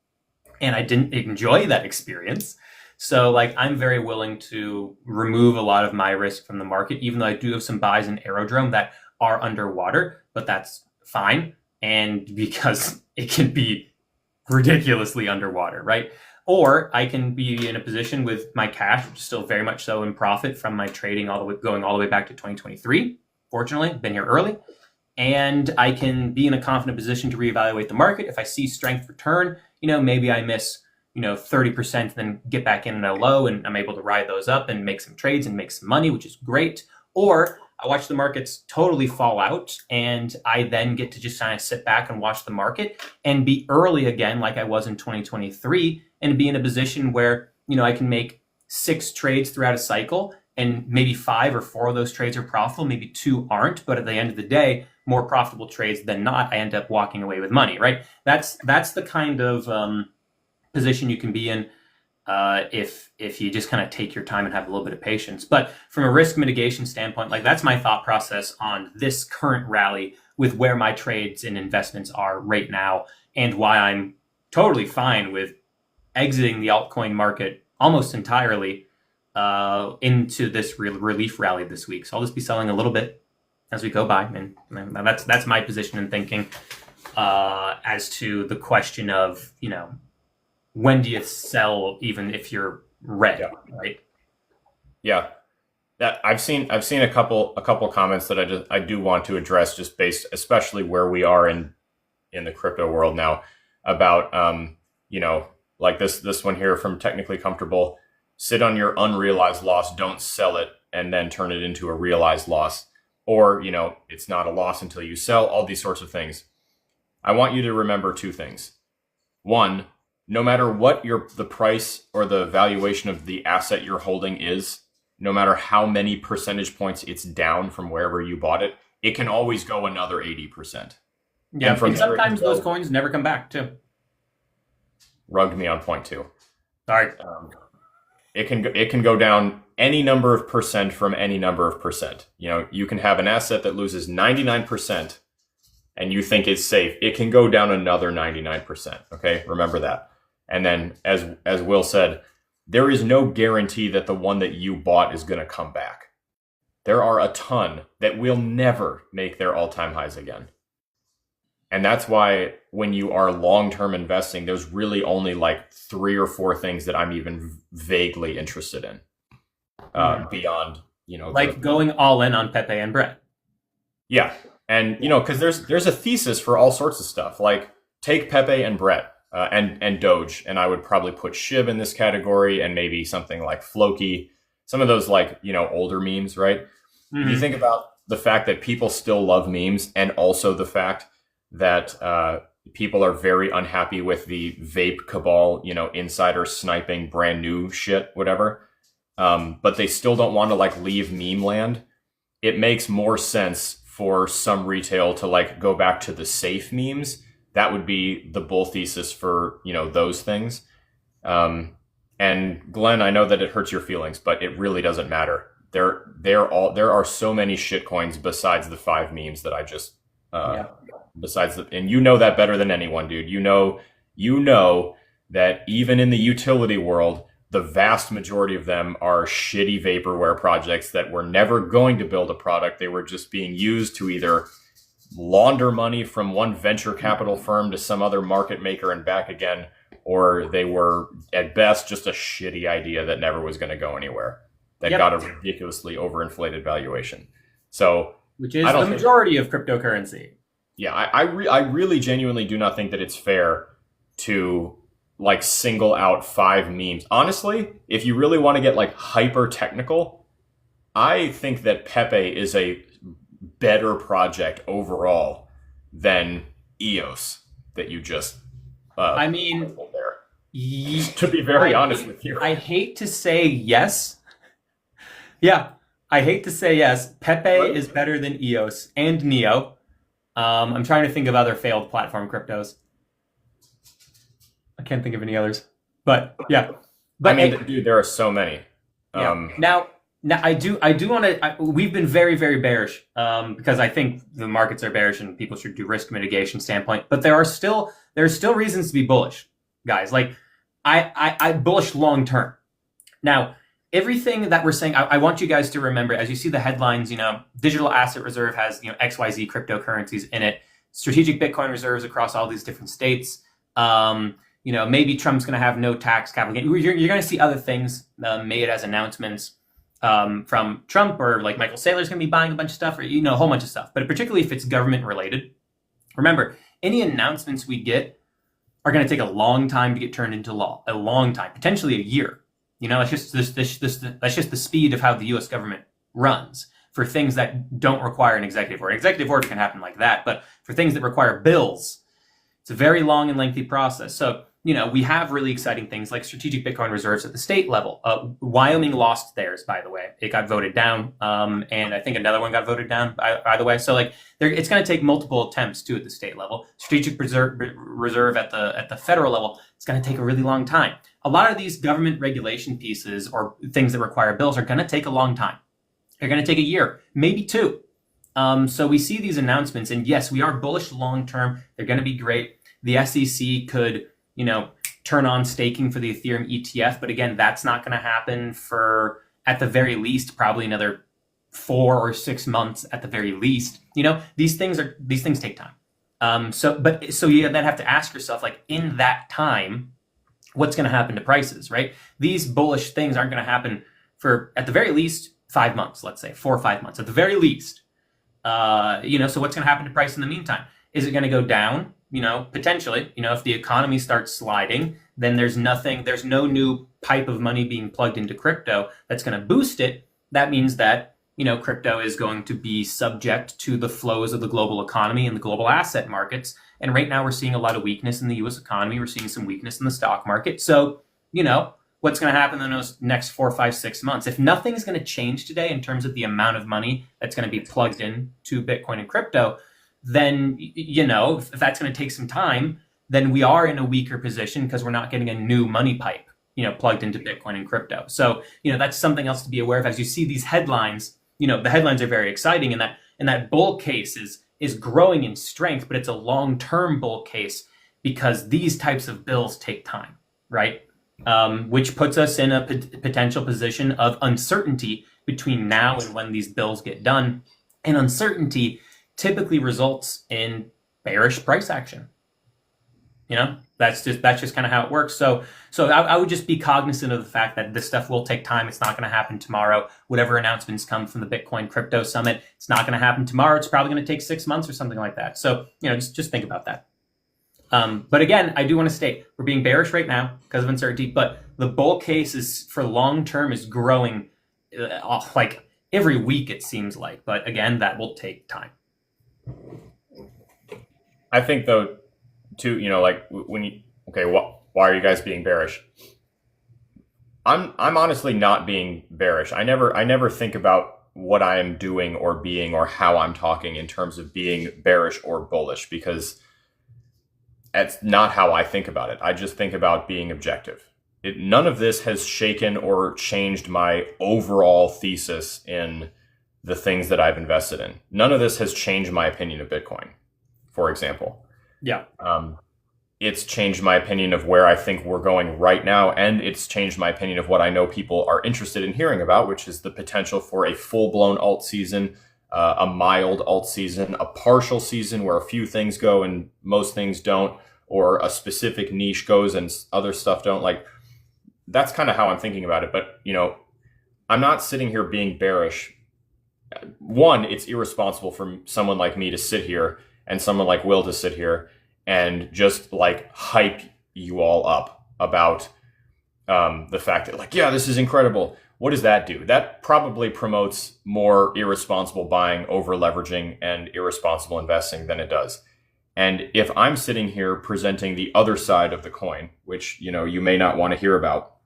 A: and I didn't enjoy that experience. So like, I'm very willing to remove a lot of my risk from the market, even though I do have some buys in Aerodrome that are underwater, but that's fine. And because it can be ridiculously underwater, right? Or I can be in a position with my cash, which is still very much so in profit from my trading going all the way back to 2023. Fortunately, been here early. And I can be in a confident position to reevaluate the market. If I see strength return, maybe I miss 30%, then get back in at a low, and I'm able to ride those up and make some trades and make some money, which is great. Or I watch the markets totally fall out, and I then get to just kind of sit back and watch the market and be early again, like I was in 2023, and be in a position where, I can make 6 trades throughout a cycle, and maybe 5 or 4 of those trades are profitable, maybe 2 aren't, but at the end of the day, more profitable trades than not, I end up walking away with money, right? That's the kind of position you can be in if you just kind of take your time and have a little bit of patience. But from a risk mitigation standpoint, like that's my thought process on this current rally with where my trades and investments are right now, and why I'm totally fine with exiting the altcoin market almost entirely into this relief rally this week. So I'll just be selling a little bit as we go by, and that's my position in thinking as to the question of when do you sell even if you're red,
B: Yeah.
A: right?
B: Yeah. That I've seen a couple comments that I do want to address, just based especially where we are in the crypto world now, about like this one here from Technically Comfortable: sit on your unrealized loss, don't sell it and then turn it into a realized loss, or it's not a loss until you sell, all these sorts of things. I want you to remember two things. One, no matter what the price or the valuation of the asset you're holding is, no matter how many percentage points it's down from wherever you bought it, it can always go another 80%.
A: Yeah, and sometimes those coins never come back too.
B: Rugged me on point two.
A: Sorry.
B: It can go down any number of percent from any number of percent. You can have an asset that loses 99% and you think it's safe. It can go down another 99%. Okay, remember that. And then, as Will said, there is no guarantee that the one that you bought is going to come back. There are a ton that will never make their all-time highs again. And that's why when you are long-term investing, there's really only like 3 or 4 things that I'm even vaguely interested in beyond,
A: like going all in on Pepe and Brett.
B: Yeah. And, because there's a thesis for all sorts of stuff, like take Pepe and Brett and Doge. And I would probably put Shib in this category, and maybe something like Floki, some of those like, older memes, right? Mm-hmm. You think about the fact that people still love memes, and also the fact that people are very unhappy with the vape cabal, insider sniping, brand new shit, whatever. But they still don't want to like leave meme land. It makes more sense for some retail to like go back to the safe memes. That would be the bull thesis for, those things. And Glenn, I know that it hurts your feelings, but it really doesn't matter. There are so many shit coins besides the 5 memes that I just, and you know that better than anyone, dude. You know that even in the utility world, the vast majority of them are shitty vaporware projects that were never going to build a product. They were just being used to either launder money from one venture capital firm to some other market maker and back again, or they were at best just a shitty idea that never was going to go anywhere, that got a ridiculously overinflated valuation. So,
A: which is the majority of cryptocurrency.
B: Yeah, I really genuinely do not think that it's fair to like single out 5 memes. Honestly, if you really want to get like hyper technical, I think that Pepe is a better project overall than EOS that you just
A: I mean,
B: there. To be very honest with you,
A: I hate to say yes. Yeah, I hate to say yes. Pepe is better than EOS and Neo. I'm trying to think of other failed platform cryptos. I can't think of any others. But yeah. But
B: I mean, dude, there are so many.
A: Yeah. Now I do want to. We've been very, very bearish because I think the markets are bearish and people should do risk mitigation standpoint. But there's still reasons to be bullish, guys. Like I bullish long term. Now, everything that we're saying, I want you guys to remember, as you see the headlines, digital asset reserve has, XYZ cryptocurrencies in it, strategic Bitcoin reserves across all these different states. Maybe Trump's going to have no tax capital gain. You're going to see other things made as announcements from Trump, or like Michael Saylor's going to be buying a bunch of stuff, or, a whole bunch of stuff. But particularly if it's government related, remember, any announcements we get are going to take a long time to get turned into law, a long time, potentially a year. It's just that's just the speed of how the U.S. government runs for things that don't require an executive order. An executive order can happen like that, but for things that require bills, it's a very long and lengthy process. So, we have really exciting things like strategic Bitcoin reserves at the state level. Wyoming lost theirs, by the way. It got voted down, and I think another one got voted down, by the way. So, it's going to take multiple attempts too at the state level. Strategic reserve at the federal level, it's going to take a really long time. A lot of these government regulation pieces or things that require bills are going to take a long time. They're going to take a year, maybe 2. So we see these announcements, and yes, we are bullish long term. They're going to be great. The SEC could, turn on staking for the Ethereum ETF, but again, that's not going to happen for, at the very least, probably another 4 or 6 months at the very least. These things take time. So you then have to ask yourself, like, in that time, what's going to happen to prices, right? These bullish things aren't going to happen for, at the very least, 5 months, let's say 4 or 5 months, at the very least. So what's going to happen to price in the meantime? Is it going to go down? Potentially, if the economy starts sliding, then there's no new pipe of money being plugged into crypto that's going to boost it. That means that, crypto is going to be subject to the flows of the global economy and the global asset markets. And right now we're seeing a lot of weakness in the US economy. We're seeing some weakness in the stock market. So, what's going to happen in those next 4, 5, 6 months? If nothing's going to change today in terms of the amount of money that's going to be plugged in to Bitcoin and crypto, then, if that's going to take some time, then we are in a weaker position because we're not getting a new money pipe, plugged into Bitcoin and crypto. So, that's something else to be aware of. As you see these headlines, the headlines are very exciting, and that bull case is growing in strength, but it's a long-term bull case because these types of bills take time, right? Which puts us in a potential position of uncertainty between now and when these bills get done. And uncertainty typically results in bearish price action. That's just kind of how it works. So I would just be cognizant of the fact that this stuff will take time. It's not going to happen tomorrow. Whatever announcements come from the Bitcoin Crypto Summit, it's not going to happen tomorrow. It's probably going to take 6 months or something like that. So, just think about that. But again, I do want to state we're being bearish right now because of uncertainty, but the bull case is for long term is growing like every week, it seems like. But again, that will take time.
B: I think though, too, why are you guys being bearish? I'm honestly not being bearish. I never think about what I am doing or being or how I'm talking in terms of being bearish or bullish, because that's not how I think about it. I just think about being objective. None of this has shaken or changed my overall thesis in the things that I've invested in. None of this has changed my opinion of Bitcoin, for example.
A: Yeah.
B: It's changed my opinion of where I think we're going right now, and it's changed my opinion of what I know people are interested in hearing about, which is the potential for a full-blown alt season, a mild alt season, a partial season where a few things go and most things don't, or a specific niche goes and other stuff don't. Like, that's kind of how I'm thinking about it. But, I'm not sitting here being bearish. One, it's irresponsible for someone like me to sit here and someone like Will to sit here and just like hype you all up about the fact that this is incredible. What does that do? That probably promotes more irresponsible buying, over leveraging, and irresponsible investing than it does. And if I'm sitting here presenting the other side of the coin, which, you may not want to hear about,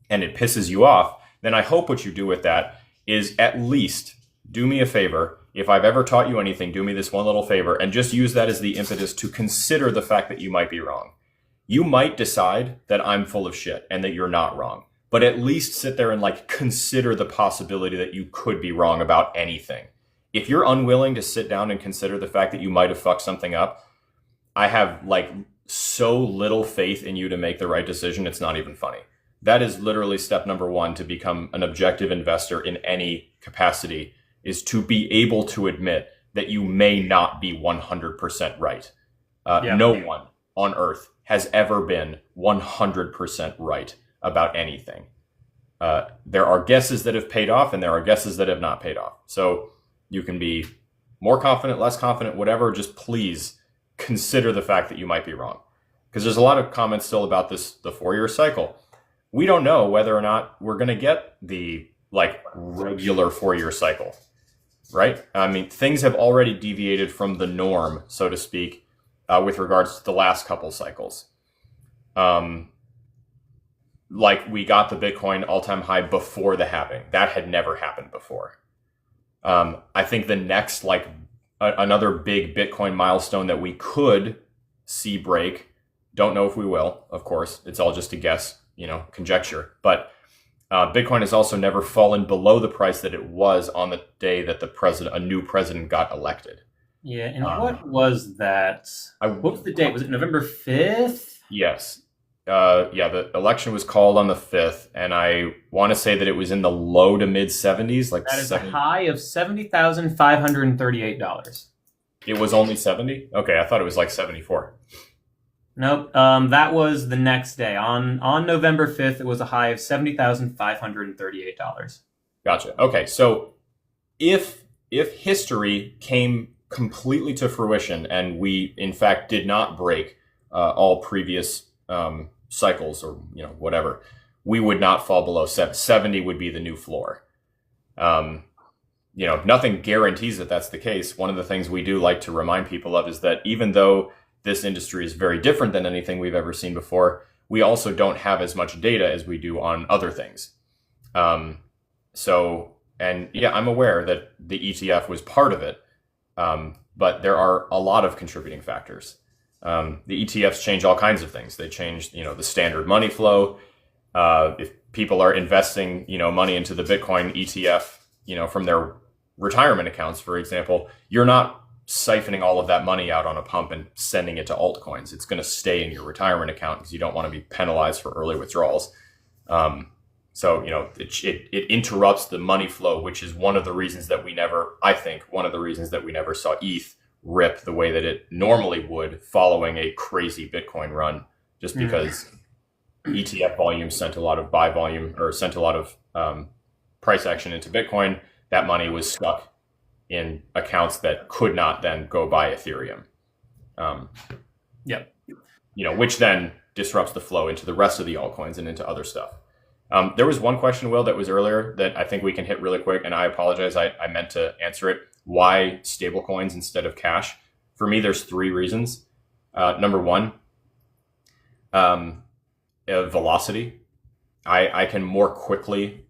B: and it pisses you off, then I hope what you do with that is at least do me a favor. If I've ever taught you anything, do me this one little favor and just use that as the impetus to consider the fact that you might be wrong. You might decide that I'm full of shit and that you're not wrong, but at least sit there and consider the possibility that you could be wrong about anything. If you're unwilling to sit down and consider the fact that you might have fucked something up, I have so little faith in you to make the right decision. It's not even funny. That is literally step number one to become an objective investor in any capacity, is to be able to admit that you may not be 100% right. No one on earth has ever been 100% right about anything. There are guesses that have paid off and there are guesses that have not paid off. So you can be more confident, less confident, whatever. Just please consider the fact that you might be wrong. Because there's a lot of comments still about the 4-year cycle. We don't know whether or not we're going to get the regular 4-year cycle. Right? I mean, things have already deviated from the norm, so to speak, with regards to the last couple cycles. We got the Bitcoin all-time high before the halving. That had never happened before. I think the next, another big Bitcoin milestone that we could see break, don't know if we will, of course. It's all just a guess, conjecture. But Bitcoin has also never fallen below the price that it was on the day that a new president got elected.
A: Yeah, and what was that? What was the date? Was it November 5th?
B: Yes. The election was called on the 5th, and I want to say that it was in the low to mid 70s.
A: That is a high of $70,538.
B: It was only 70? Okay, I thought it was 74.
A: Nope. That was the next day. On November 5th, it was a high of $70,538.
B: Gotcha. Okay, so if history came completely to fruition and we in fact did not break all previous cycles or whatever, we would not fall below 70 would be the new floor. Nothing guarantees that that's the case. One of the things we do like to remind people of is that even though this industry is very different than anything we've ever seen before, we also don't have as much data as we do on other things. And yeah, I'm aware that the ETF was part of it, but there are a lot of contributing factors. The ETFs change all kinds of things. They change, the standard money flow. If people are investing, money into the Bitcoin ETF, from their retirement accounts, for example, you're not siphoning all of that money out on a pump and sending it to altcoins. It's going to stay in your retirement account because you don't want to be penalized for early withdrawals. So, it interrupts the money flow, which is one of the reasons that we never saw ETH rip the way that it normally would following a crazy Bitcoin run, just because ETF volume sent a lot of buy volume or sent a lot of price action into Bitcoin. That money was stuck in accounts that could not then go buy Ethereum. Which then disrupts the flow into the rest of the altcoins and into other stuff. There was one question, Will, that was earlier that I think we can hit really quick, and I apologize. I meant to answer it. Why stablecoins instead of cash? For me, there's 3 reasons. Number one, velocity. I can more quickly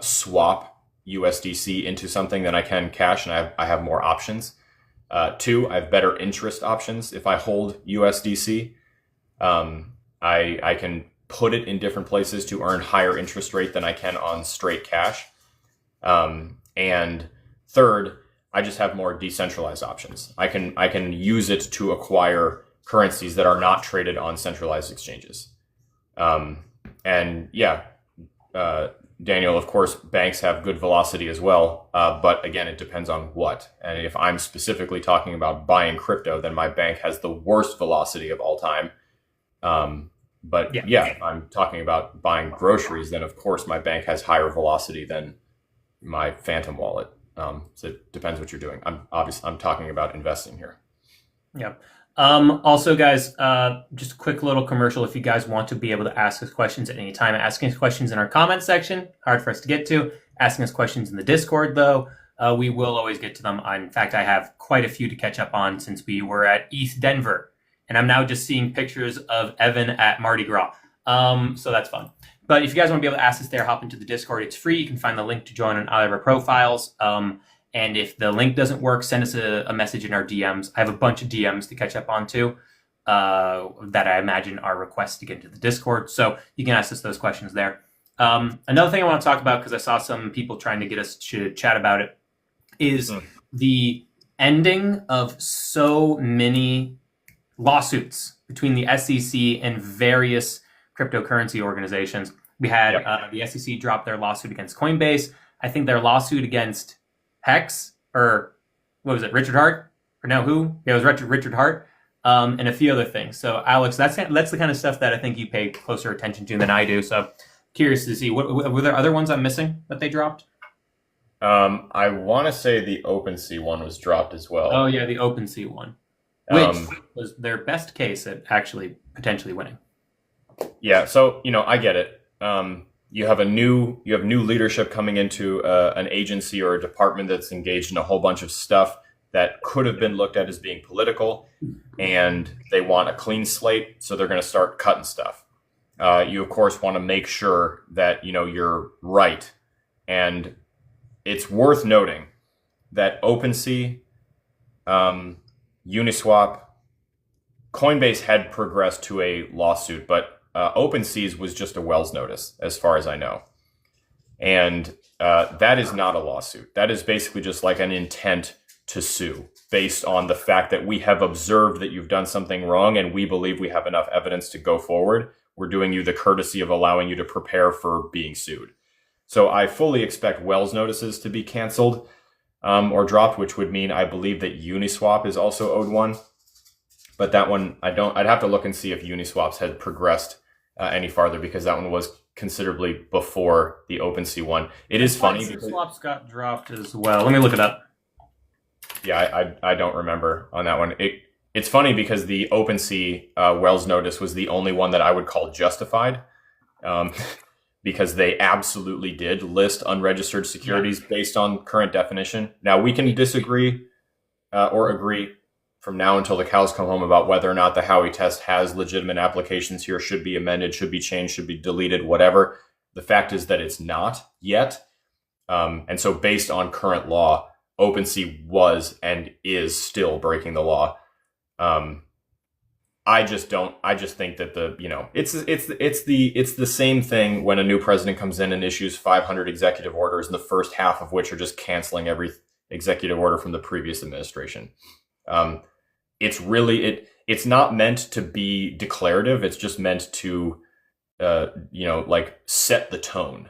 B: swap USDC into something than I can cash, and I have more options. 2, I have better interest options. If I hold USDC, I can put it in different places to earn higher interest rate than I can on straight cash. And 3rd, I just have more decentralized options. I can use it to acquire currencies that are not traded on centralized exchanges. Daniel, of course, banks have good velocity as well. But again, it depends on what. And if I'm specifically talking about buying crypto, then my bank has the worst velocity of all time. If I'm talking about buying groceries, then of course my bank has higher velocity than my Phantom wallet. So it depends what you're doing. I'm talking about investing here.
A: Yeah. Also, guys, just a quick little commercial. If you guys want to be able to ask us questions at any time, asking us questions in our comment section, hard for us to get to. Asking us questions in the Discord, though, we will always get to them. In fact, I have quite a few to catch up on since we were at East Denver. And I'm now just seeing pictures of Evan at Mardi Gras. So that's fun. But if you guys want to be able to ask us there, hop into the Discord. It's free. You can find the link to join on either of our profiles. And if the link doesn't work, send us a message in our DMs. I have a bunch of DMs to catch up on too, that I imagine are requests to get into the Discord. So you can ask us those questions there. Another thing I want to talk about, because I saw some people trying to get us to chat about it, is the ending of so many lawsuits between the SEC and various cryptocurrency organizations. We had the SEC drop their lawsuit against Coinbase. I think their lawsuit against Hex, or what was it, Richard Hart? Or no, who? Yeah, it was Richard Hart, and a few other things. So, Alex, that's the kind of stuff that I think you pay closer attention to than I do. So, curious to see, were there other ones I'm missing that they dropped?
B: I want to say the OpenSea one was dropped as well.
A: Oh, yeah, the OpenSea one, which was their best case at actually potentially winning.
B: Yeah, so, I get it. You have new leadership coming into an agency or a department that's engaged in a whole bunch of stuff that could have been looked at as being political, and they want a clean slate, so they're going to start cutting stuff. You of course want to make sure that you're right, and it's worth noting that OpenSea, Uniswap, Coinbase had progressed to a lawsuit, but OpenSea's was just a Wells notice, as far as I know. And that is not a lawsuit. That is basically just like an intent to sue based on the fact that we have observed that you've done something wrong and we believe we have enough evidence to go forward. We're doing you the courtesy of allowing you to prepare for being sued. So I fully expect Wells notices to be canceled or dropped, which would mean I believe that Uniswap is also owed one. But that one, I'd have to look and see if Uniswaps had progressed any farther, because that one was considerably before the OpenSea one. It is funny because
A: swaps got dropped as well. Let me look it up.
B: Yeah, I don't remember on that one. It's funny because the OpenSea Wells notice was the only one that I would call justified, because they absolutely did list unregistered securities based on current definition. Now, we can disagree or agree from now until the cows come home about whether or not the Howey test has legitimate applications here, should be amended, should be changed, should be deleted, whatever. The fact is that it's not yet. And so based on current law, OpenSea was and is still breaking the law. I just think that it's the same thing when a new president comes in and issues 500 executive orders, and the first half of which are just canceling every executive order from the previous administration. It's not meant to be declarative. It's just meant to, set the tone.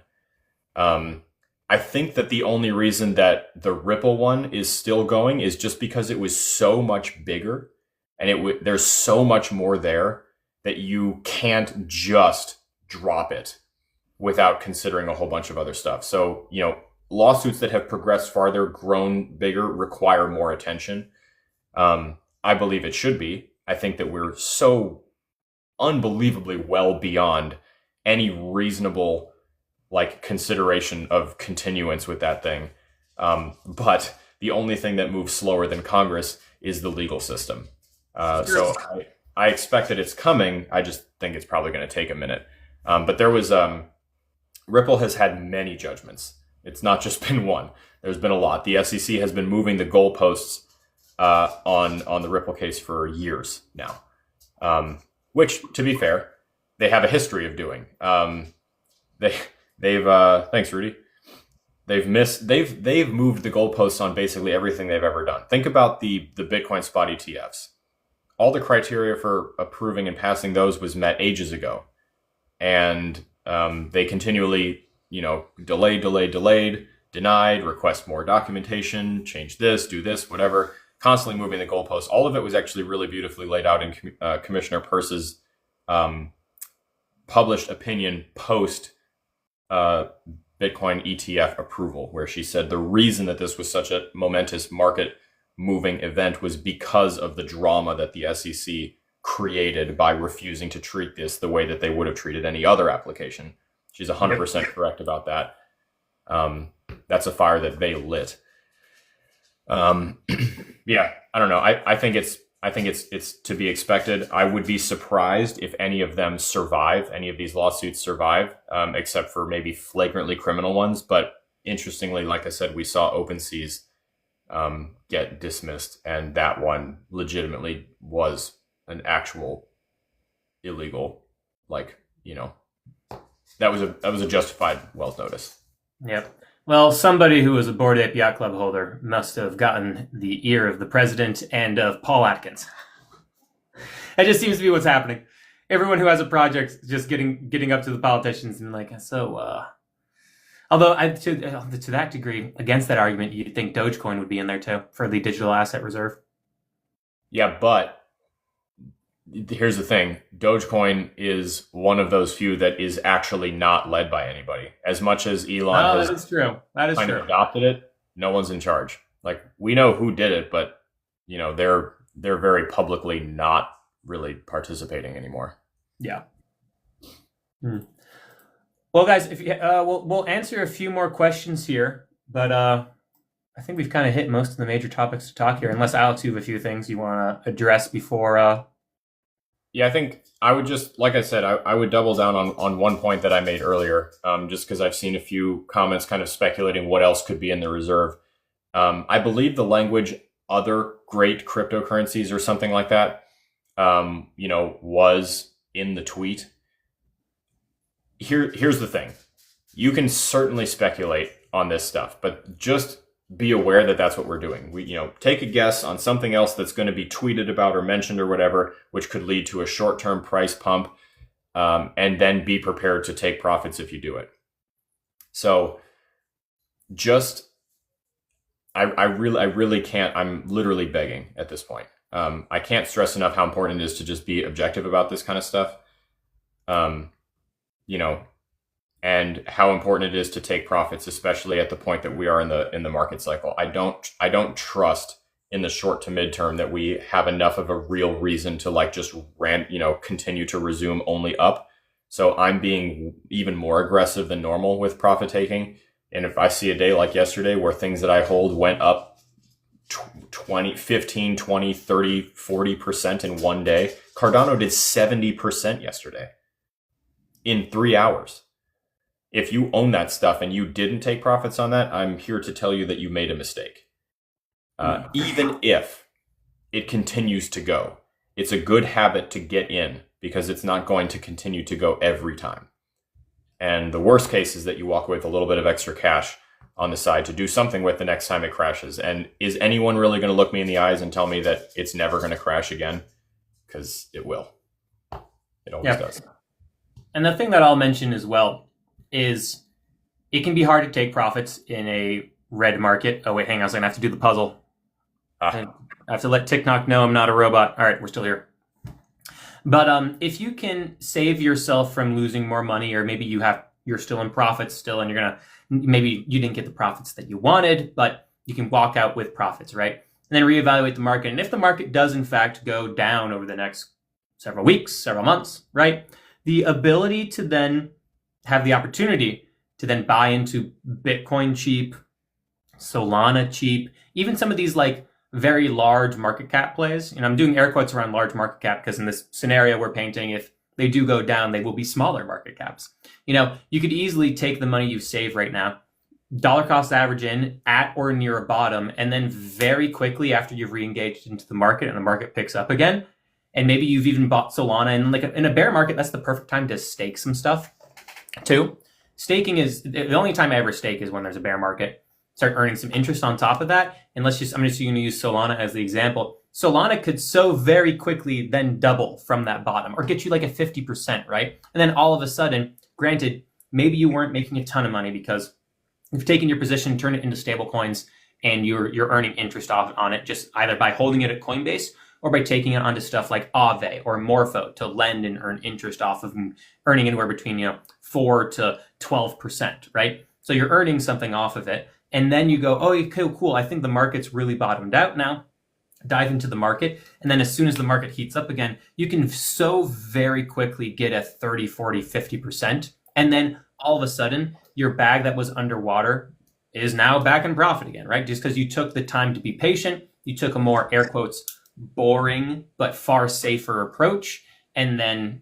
B: I think that the only reason that the Ripple one is still going is just because it was so much bigger, and there's so much more there that you can't just drop it without considering a whole bunch of other stuff. So, lawsuits that have progressed farther, grown bigger, require more attention. I believe it should be. I think that we're so unbelievably well beyond any reasonable consideration of continuance with that thing. But the only thing that moves slower than Congress is the legal system. So I expect that it's coming. I just think it's probably going to take a minute. But there was Ripple has had many judgments. It's not just been one. There's been a lot. The SEC has been moving the goalposts on the Ripple case for years now, which, to be fair, they have a history of doing. They've thanks, Rudy. They've moved the goalposts on basically everything they've ever done. Think about the Bitcoin spot ETFs. All the criteria for approving and passing those was met ages ago, and they continually, delayed, denied, request more documentation, change this, do this, whatever, constantly moving the goalposts. All of it was actually really beautifully laid out in Commissioner Peirce's published opinion post Bitcoin ETF approval, where she said the reason that this was such a momentous market moving event was because of the drama that the SEC created by refusing to treat this the way that they would have treated any other application. She's 100% correct about that. That's a fire that they lit. Yeah, I don't know. I think it's to be expected. I would be surprised if any of them survive, any of these lawsuits survive, except for maybe flagrantly criminal ones. But interestingly, like I said, we saw OpenSea's get dismissed, and that one legitimately was an actual illegal, that was a justified Wells notice.
A: Yep. Well, somebody who was a Bored Ape Yacht Club holder must have gotten the ear of the president and of Paul Atkins. That just seems to be what's happening. Everyone who has a project just getting up to the politicians and although to that degree, against that argument, you'd think Dogecoin would be in there too for the digital asset reserve.
B: Yeah, but here's the thing. Dogecoin is one of those few that is actually not led by anybody. As much as Elon has
A: that is true. That is true.
B: Adopted it, no one's in charge. We know who did it, but they're very publicly not really participating anymore.
A: Yeah. Well, guys, if we'll answer a few more questions here, but I think we've kind of hit most of the major topics to talk here. Unless Alex, you have a few things you want to address before.
B: Yeah, I think I would just, like I said, I would double down on one point that I made earlier, just because I've seen a few comments kind of speculating what else could be in the reserve. I believe the language "other great cryptocurrencies" or something like that, was in the tweet. Here's the thing. You can certainly speculate on this stuff, but just be aware that that's what we're doing. We, take a guess on something else that's going to be tweeted about or mentioned or whatever, which could lead to a short-term price pump, and then be prepared to take profits if you do it. So I really can't, I'm literally begging at this point. I can't stress enough how important it is to just be objective about this kind of stuff. You know, and how important it is to take profits, especially at the point that we are in the market cycle. I don't trust in the short to midterm that we have enough of a real reason to like just continue to resume only up. So I'm being even more aggressive than normal with profit taking. And if I see a day like yesterday where things that I hold went up 20, 15, 20, 30, 40% in one day, Cardano did 70% yesterday in 3 hours. If you own that stuff and you didn't take profits on that, I'm here to tell you that you made a mistake. Even if it continues to go, it's a good habit to get in because it's not going to continue to go every time. And the worst case is that you walk away with a little bit of extra cash on the side to do something with the next time it crashes. And is anyone really going to look me in the eyes and tell me that it's never going to crash again? Because it will. It always does.
A: And the thing that I'll mention as well is it can be hard to take profits in a red market. Oh, wait, hang on a second. I have to do the puzzle. I have to let TikTok know I'm not a robot. All right, we're still here. But if you can save yourself from losing more money, or maybe you're still in profits still, and maybe you didn't get the profits that you wanted, but you can walk out with profits, right? And then reevaluate the market. And if the market does in fact go down over the next several weeks, several months, right? The ability to then have the opportunity to then buy into Bitcoin cheap, Solana cheap, even some of these like very large market cap plays. And I'm doing air quotes around large market cap because in this scenario we're painting, if they do go down, they will be smaller market caps. You could easily take the money you save right now, dollar cost average in at or near a bottom, and then very quickly after you've re-engaged into the market and the market picks up again, and maybe you've even bought Solana, and like in a bear market, that's the perfect time to stake some stuff too. Staking is the only time I ever stake is when there's a bear market. Start earning some interest on top of that. And I'm just going to use Solana as the example. Solana could so very quickly then double from that bottom or get you like a 50%, right? And then all of a sudden, granted, maybe you weren't making a ton of money because you've taken your position, turned it into stable coins, and you're earning interest off on it just either by holding it at Coinbase or by taking it onto stuff like Aave or Morpho to lend and earn interest off of, and earning anywhere between 4 to 12%, right? So you're earning something off of it. And then you go, oh, okay, cool. I think the market's really bottomed out now. Dive into the market. And then as soon as the market heats up again, you can so very quickly get a 30, 40, 50%. And then all of a sudden, your bag that was underwater is now back in profit again, right? Just because you took the time to be patient, you took a more, air quotes, boring, but far safer approach. And then,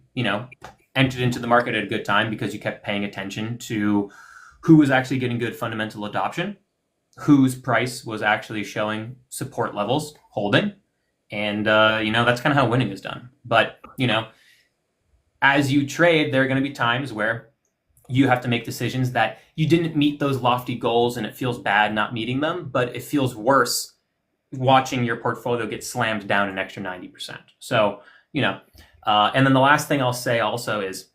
A: entered into the market at a good time because you kept paying attention to who was actually getting good fundamental adoption, whose price was actually showing support levels, holding. And, that's kind of how winning is done. But, as you trade, there are going to be times where you have to make decisions that you didn't meet those lofty goals and it feels bad not meeting them, but it feels worse watching your portfolio get slammed down an extra 90%. So, and then the last thing I'll say also is,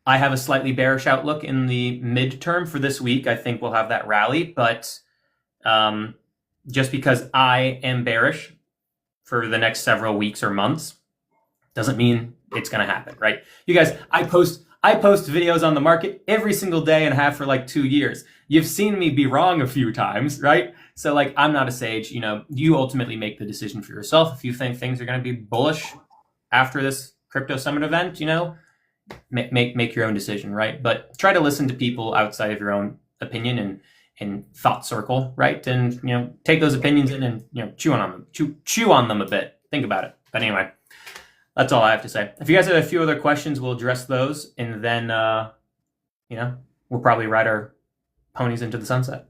A: I have a slightly bearish outlook in the midterm for this week. I think we'll have that rally, but just because I am bearish for the next several weeks or months doesn't mean it's going to happen, right? You guys, I post videos on the market every single day and have for like 2 years. You've seen me be wrong a few times, right? So like, I'm not a sage. You ultimately make the decision for yourself. If you think things are going to be bullish after this crypto summit event, make your own decision, right? But try to listen to people outside of your own opinion and thought circle, right? And take those opinions in and chew on them a bit. Think about it. But anyway, that's all I have to say. If you guys have a few other questions, we'll address those, and then we'll probably ride our ponies into the sunset.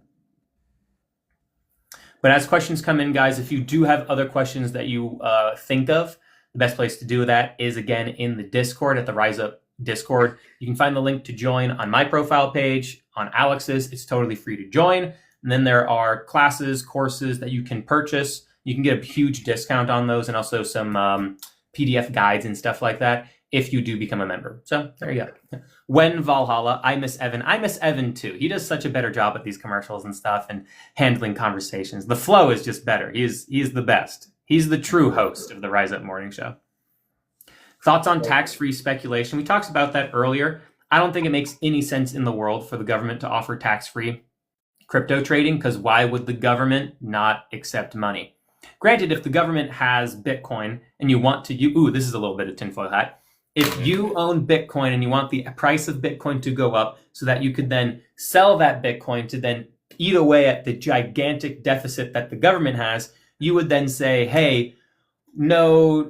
A: But as questions come in, guys, if you do have other questions that you think of, the best place to do that is, again, in the Discord, at the Rise Up Discord. You can find the link to join on my profile page, on Alex's. It's totally free to join. And then there are classes, courses that you can purchase. You can get a huge discount on those, and also some PDF guides and stuff like that if you do become a member. So there you go. When Valhalla, I miss Evan. I miss Evan too. He does such a better job at these commercials and stuff and handling conversations. The flow is just better. He's the best. He's the true host of the Rise Up Morning Show. Thoughts on tax-free speculation? We talked about that earlier. I don't think it makes any sense in the world for the government to offer tax-free crypto trading, because why would the government not accept money? Granted, if the government has Bitcoin and you want to, this is a little bit of tinfoil hat. If you own Bitcoin and you want the price of Bitcoin to go up so that you could then sell that Bitcoin to then eat away at the gigantic deficit that the government has, you would then say, hey, no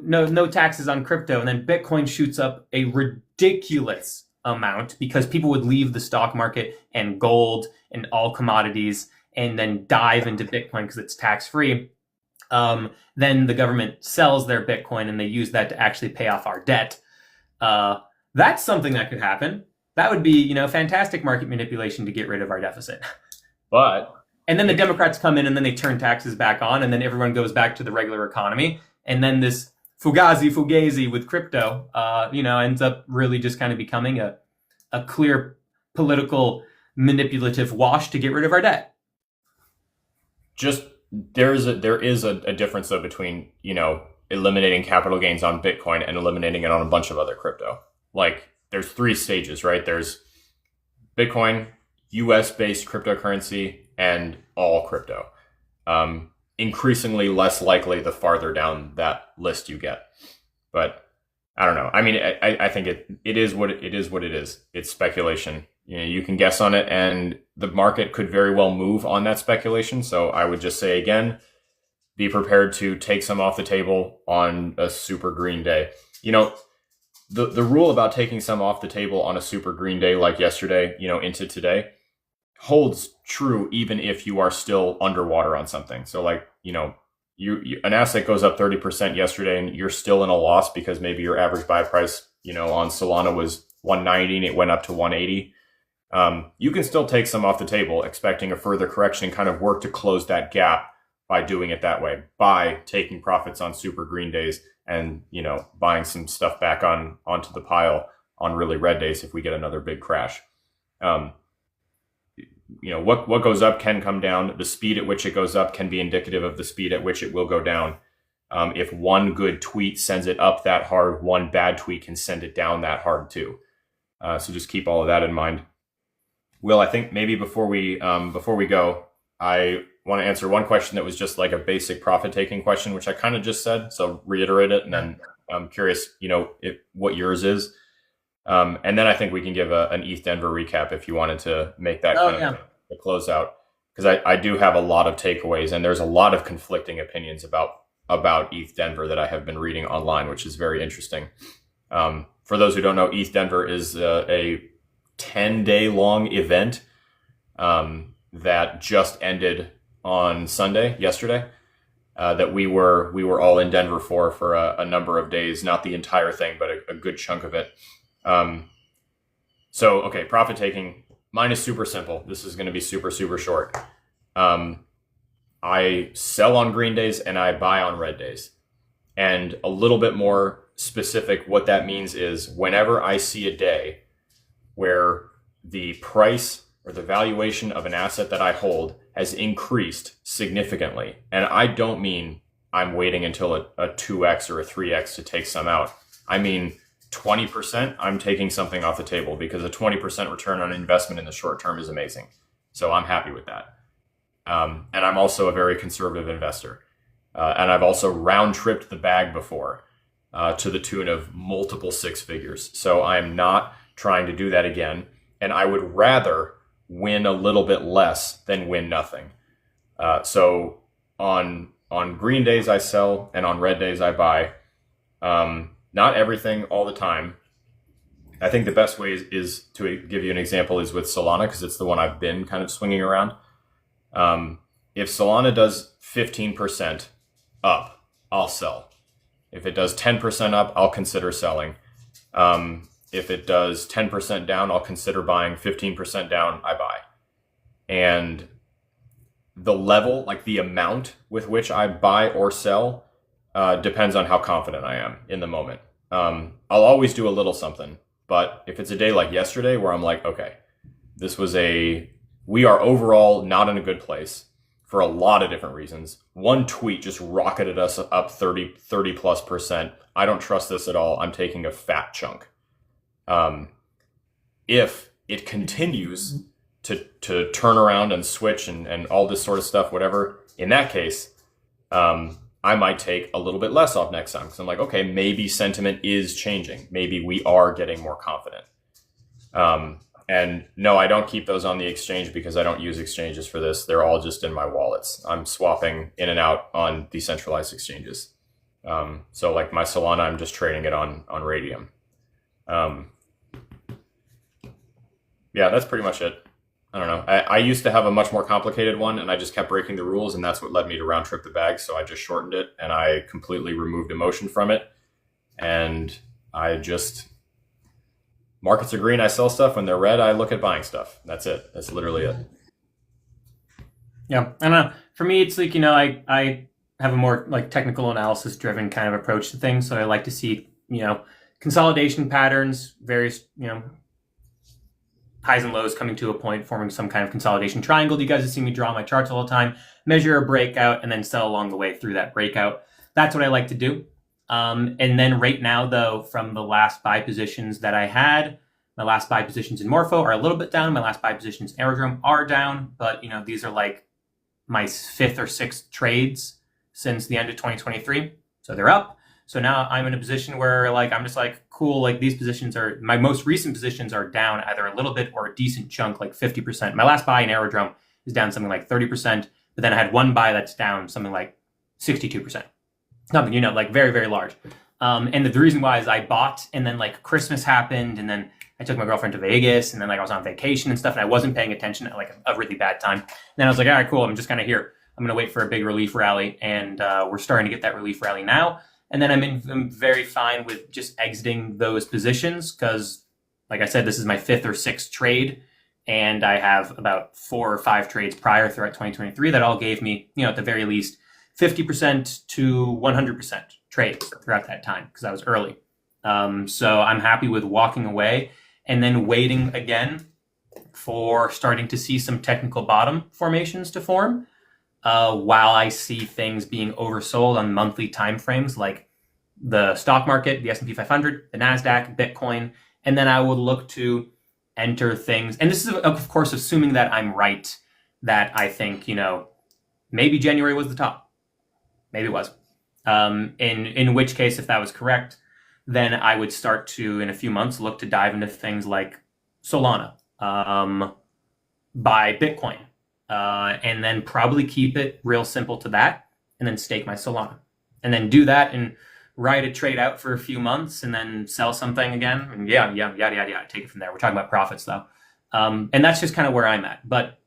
A: taxes on crypto. And then Bitcoin shoots up a ridiculous amount because people would leave the stock market and gold and all commodities and then dive into Bitcoin because it's tax-free. Then the government sells their Bitcoin and they use that to actually pay off our debt. That's something that could happen. That would be, fantastic market manipulation to get rid of our deficit. And then the Democrats come in and then they turn taxes back on and then everyone goes back to the regular economy. And then this fugazi with crypto, ends up really just kind of becoming a clear political manipulative wash to get rid of our debt.
B: There is a difference though between, eliminating capital gains on Bitcoin and eliminating it on a bunch of other crypto. Like there's 3 stages, right? There's Bitcoin, US based cryptocurrency, and all crypto. Increasingly less likely the farther down that list you get. But I don't know. I mean, I think it is what it is. It's speculation. You can guess on it, and the market could very well move on that speculation. So I would just say again, be prepared to take some off the table on a super green day. The rule about taking some off the table on a super green day like yesterday, into today, holds true even if you are still underwater on something. So like, an asset goes up 30% yesterday and you're still in a loss because maybe your average buy price, on Solana was 190 and it went up to 180. You can still take some off the table, expecting a further correction and kind of work to close that gap by doing it that way, by taking profits on super green days and, buying some stuff back onto the pile on really red days if we get another big crash. What goes up can come down. The speed at which it goes up can be indicative of the speed at which it will go down. If one good tweet sends it up that hard, one bad tweet can send it down that hard too. So just keep all of that in mind. Will, I think maybe before we go, I want to answer one question that was just like a basic profit taking question, which I kind of just said. So reiterate it, and then I'm curious, what yours is. And then I think we can give an ETH Denver recap if you wanted to make that of a closeout, because I do have a lot of takeaways and there's a lot of conflicting opinions about ETH Denver that I have been reading online, which is very interesting. For those who don't know, ETH Denver is a 10-day long event that just ended on Sunday, yesterday, that we were all in Denver for a number of days, not the entire thing, but a good chunk of it. Okay, profit taking. Mine is super simple. This is going to be super, super short. I sell on green days and I buy on red days. And a little bit more specific, what that means is whenever I see a day where the price or the valuation of an asset that I hold has increased significantly, and I don't mean I'm waiting until a 2x or a 3x to take some out. I mean 20%, I'm taking something off the table because a 20% return on investment in the short term is amazing. So I'm happy with that. And I'm also a very conservative investor. And I've also round tripped the bag before to the tune of multiple 6 figures. So I'm not trying to do that again. And I would rather win a little bit less than win nothing. So on green days I sell, and on red days I buy. Not everything all the time. I think the best way is to give you an example is with Solana, because it's the one I've been kind of swinging around. If Solana does 15% up, I'll sell. If it does 10% up, I'll consider selling. If it does 10% down, I'll consider buying. 15% down, I buy. And the level, like the amount with which I buy or sell, depends on how confident I am in the moment. I'll always do a little something, but if it's a day like yesterday where I'm like, okay, we are overall not in a good place. for a lot of different reasons. One tweet just rocketed us up 30+%. I don't trust this at all. I'm taking a fat chunk. If it continues to turn around and switch and all this sort of stuff, whatever, in that case, I might take a little bit less off next time, because I'm like, okay, maybe sentiment is changing. Maybe we are getting more confident. And no, I don't keep those on the exchange because I don't use exchanges for this. They're all just in my wallets. I'm swapping in and out on decentralized exchanges. So like my Solana, I'm just trading it on Radium. Yeah, that's pretty much it. I don't know. I used to have a much more complicated one, and I just kept breaking the rules, and that's what led me to round trip the bag. So I just shortened it, and I completely removed emotion from it. And I just, markets are green, I sell stuff. When they're red, I look at buying stuff. That's it. That's literally it.
A: Yeah, I don't know. For me, it's like, I have a more like technical analysis driven kind of approach to things. So I like to see, consolidation patterns, various, highs and lows coming to a point, forming some kind of consolidation triangle. You guys have seen me draw my charts all the time, measure a breakout, and then sell along the way through that breakout. That's what I like to do. And then right now, though, from the last buy positions that I had, my last buy positions in Morpho are a little bit down. My last buy positions in Aerodrome are down. But, these are like my 5th or 6th trades since the end of 2023. So they're up. So now I'm in a position where I'm just cool, these positions are, my most recent positions are down either a little bit or a decent chunk, like 50%. My last buy in Aerodrome is down something like 30%, but then I had one buy that's down something like 62%. Something, very, very large. And the reason why is I bought, and then Christmas happened, and then I took my girlfriend to Vegas, and then I was on vacation and stuff, and I wasn't paying attention at a really bad time. And then I was like, all right, cool, I'm just kind of here. I'm going to wait for a big relief rally, and we're starting to get that relief rally now. And then I'm very fine with just exiting those positions because, like I said, this is my 5th or 6th trade, and I have about 4 or 5 trades prior throughout 2023 that all gave me, at the very least, 50% to 100% trades throughout that time because I was early. So I'm happy with walking away and then waiting again for starting to see some technical bottom formations to form. While I see things being oversold on monthly timeframes like the stock market, the S&P 500, the NASDAQ, Bitcoin, and then I would look to enter things. And this is, of course, assuming that I'm right, that I think, maybe January was the top. Maybe it was. In which case, if that was correct, then I would start to, in a few months, look to dive into things like Solana, buy Bitcoin, and then probably keep it real simple to that, and then stake my Solana, and then do that and ride a trade out for a few months, and then sell something again, and yada yada. Take it from there. We're talking about profits though, and that's just kind of where I'm at. But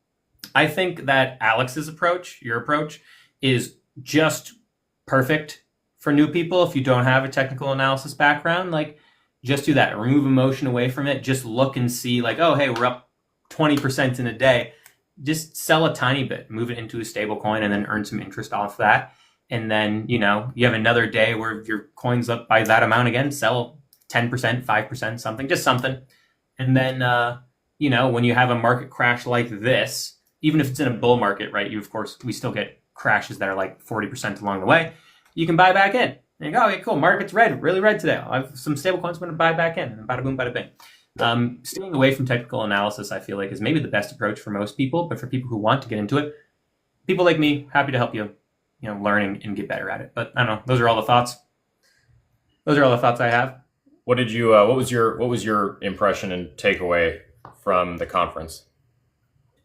A: I think that Alex's approach, your approach, is just perfect for new people. If you don't have a technical analysis background, just do that. Remove emotion away from it. Just look and see, oh, hey, we're up 20% in a day. Just sell a tiny bit, move it into a stable coin, and then earn some interest off that. And then, you have another day where your coin's up by that amount again, sell 10%, 5%, something, just something. And then, when you have a market crash like this, even if it's in a bull market, right, we still get crashes that are 40% along the way. You can buy back in. And you go, okay, cool, market's red, really red today. I have some stable coins I'm going to buy back in. And bada boom, bada bing. Staying away from technical analysis, I feel like, is maybe the best approach for most people, but for people who want to get into it, people like me, happy to help you, learn and get better at it. But I don't know. Those are all the thoughts. Those are all the thoughts I have.
B: What did you? What was your impression and takeaway from the conference?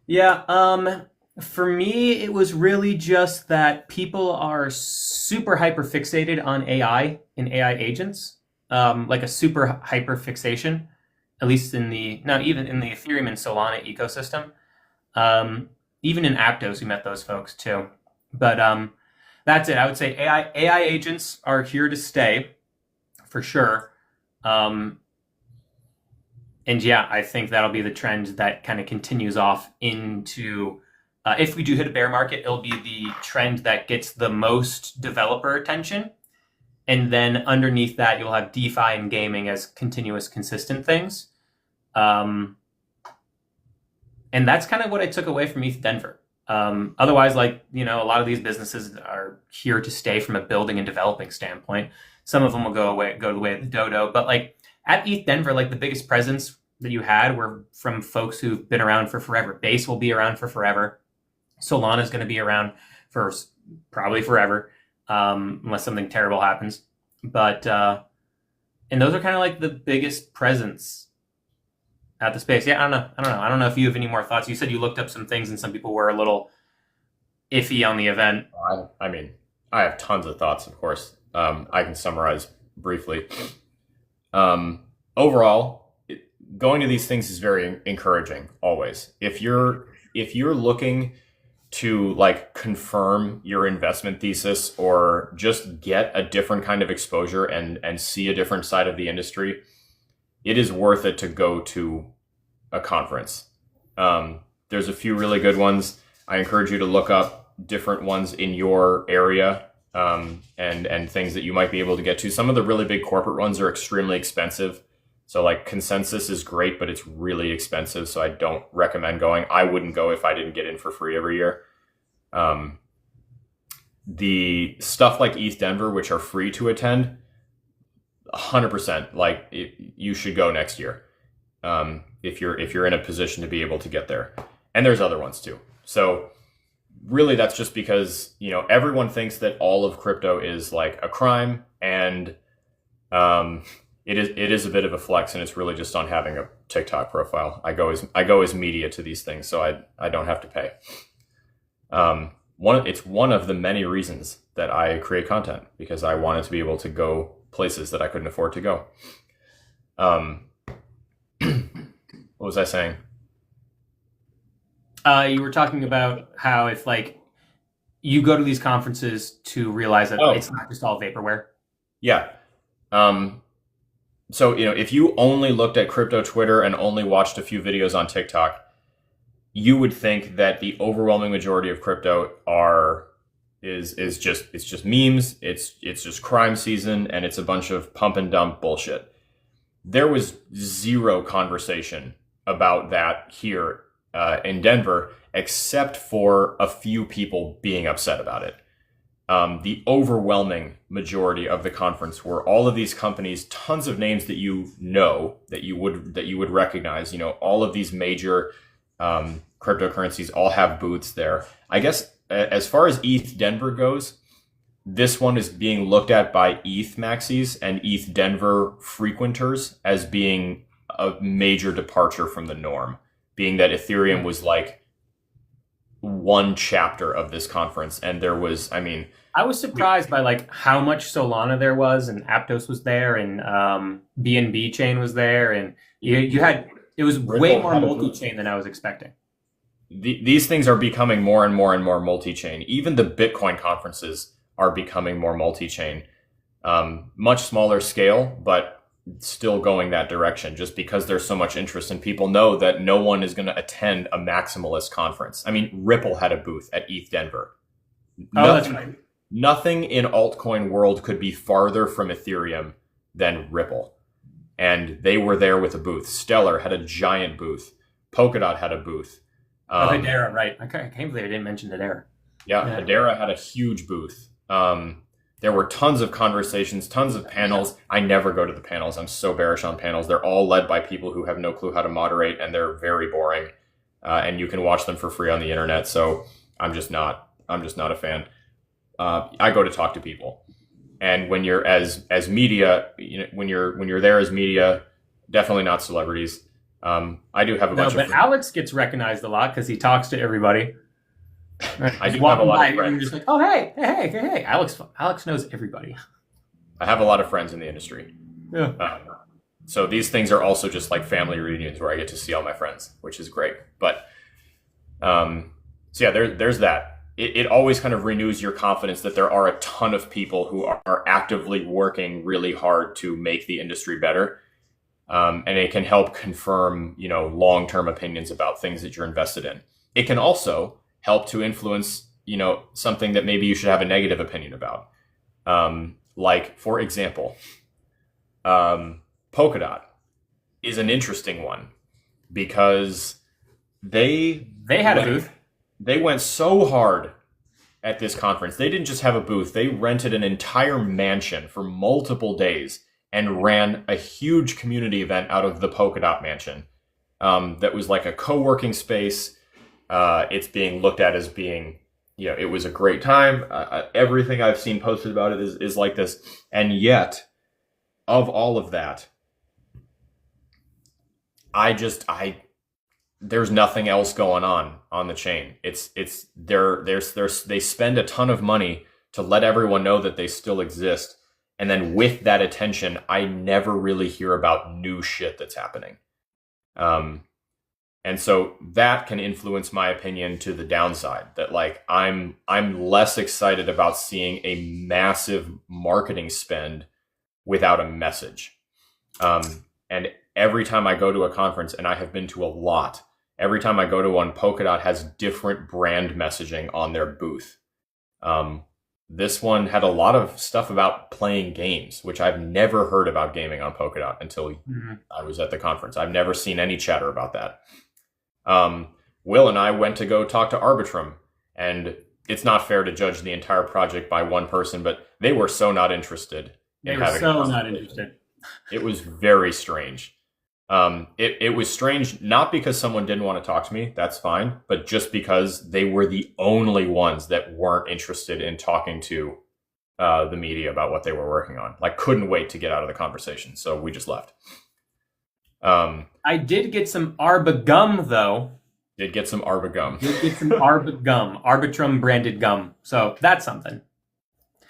A: Yeah. For me, it was really just that people are super hyper fixated on AI and AI agents, like a super hyper fixation. At least even in the Ethereum and Solana ecosystem. Even in Aptos, we met those folks too. But that's it. I would say AI agents are here to stay, for sure. And yeah, I think that'll be the trend that kind of continues off into, if we do hit a bear market, it'll be the trend that gets the most developer attention. And then underneath that, you'll have DeFi and gaming as continuous, consistent things. And that's kind of what I took away from ETH Denver. Otherwise, like, you know, a lot of these businesses are here to stay from a building and developing standpoint. Some of them will go the way of the dodo. But like at ETH Denver, like the biggest presence that you had were from folks who've been around for forever. Base will be around for forever. Solana is going to be around for probably forever, unless something terrible happens. But and those are kind of like the biggest presence at the space. Yeah, I don't know if you have any more thoughts. You said you looked up some things and some people were a little iffy on the event.
B: I mean, I have tons of thoughts, of course. I can summarize briefly. Overall, going to these things is very encouraging always. If you're looking to like confirm your investment thesis or just get a different kind of exposure and see a different side of the industry, it is worth it to go to a conference. There's a few really good ones. I encourage you to look up different ones in your area, and things that you might be able to get to. Some of the really big corporate ones are extremely expensive. So like Consensus is great, but it's really expensive. So I don't recommend going. I wouldn't go if I didn't get in for free every year. The stuff like ETH Denver, which are free to attend, 100%, like you should go next year. If you're in a position to be able to get there. And there's other ones too. So really that's just because, you know, everyone thinks that all of crypto is like a crime, and it is a bit of a flex, and it's really just on having a TikTok profile. I go as media to these things, so I don't have to pay. It's one of the many reasons that I create content, because I wanted to be able to go places that I couldn't afford to go. What was I saying?
A: You were talking about how if like you go to these conferences to realize that it's not just all vaporware.
B: Yeah. So, you know, if you only looked at crypto Twitter and only watched a few videos on TikTok, you would think that the overwhelming majority of crypto is just memes, it's just crime season, and it's a bunch of pump and dump bullshit. There was zero conversation about that here in Denver, except for a few people being upset about it. The overwhelming majority of the conference were all of these companies, tons of names that you know, that you would recognize. You know, all of these major cryptocurrencies all have booths there. I guess as far as ETH Denver goes, this one is being looked at by ETH maxis and ETH Denver frequenters as being a major departure from the norm, being that Ethereum was like one chapter of this conference, and there was,
A: I was surprised by like how much Solana there was, and Aptos was there, and BNB chain was there, and you had, it was way more multi-chain than I was expecting.
B: These things are becoming more and more and more multi-chain. Even the Bitcoin conferences are becoming more multi-chain, much smaller scale, but still going that direction, just because there's so much interest, and people know that no one is going to attend a maximalist conference. I mean, Ripple had a booth at ETH Denver.
A: That's right.
B: Nothing in altcoin world could be farther from Ethereum than Ripple. And they were there with a booth. Stellar had a giant booth. Polkadot had a booth.
A: Hedera, right. I can't believe I didn't mention Hedera.
B: Yeah, Hedera had a huge booth. There were tons of conversations, tons of panels. I never go to the panels. I'm so bearish on panels. They're all led by people who have no clue how to moderate, and they're very boring. And you can watch them for free on the internet. So I'm just not a fan. I go to talk to people. And when you're as media, you know, when you're there as media, definitely not celebrities. I do have a bunch of friends.
A: Alex gets recognized a lot because he talks to everybody.
B: I do have a lot of friends.
A: You're just like, oh, hey. Alex knows everybody.
B: I have a lot of friends in the industry.
A: Yeah.
B: So these things are also just like family reunions where I get to see all my friends, which is great. But so yeah, there's that. It always kind of renews your confidence that there are a ton of people who are actively working really hard to make the industry better. And it can help confirm, you know, long-term opinions about things that you're invested in. It can also help to influence, you know, something that maybe you should have a negative opinion about. Like, for example, Polkadot is an interesting one because they
A: had a booth.
B: they went so hard at this conference. They didn't just have a booth. They rented an entire mansion for multiple days and ran a huge community event out of the Polkadot mansion. That was like a co-working space. It's being looked at as being, it was a great time. Everything I've seen posted about it is like this. And yet, of all of that, there's nothing else going on the chain. They spend a ton of money to let everyone know that they still exist. And then with that attention, I never really hear about new shit that's happening. And so that can influence my opinion to the downside, that like I'm less excited about seeing a massive marketing spend without a message. And every time I go to a conference, and I have been to a lot, every time I go to one, Polkadot has different brand messaging on their booth. This one had a lot of stuff about playing games, which I've never heard about gaming on Polkadot until I was at the conference. I've never seen any chatter about that. Will and I went to go talk to Arbitrum, and it's not fair to judge the entire project by one person, but they were so not interested.
C: They were so not interested.
B: It was very strange. It was strange, not because someone didn't want to talk to me, that's fine, but just because they were the only ones that weren't interested in talking to the media about what they were working on. Like, couldn't wait to get out of the conversation, so we just left.
A: I did get some Arba gum, though.
B: Did get some Arba gum.
A: Did get some Arba gum, Arbitrum branded gum. So that's something.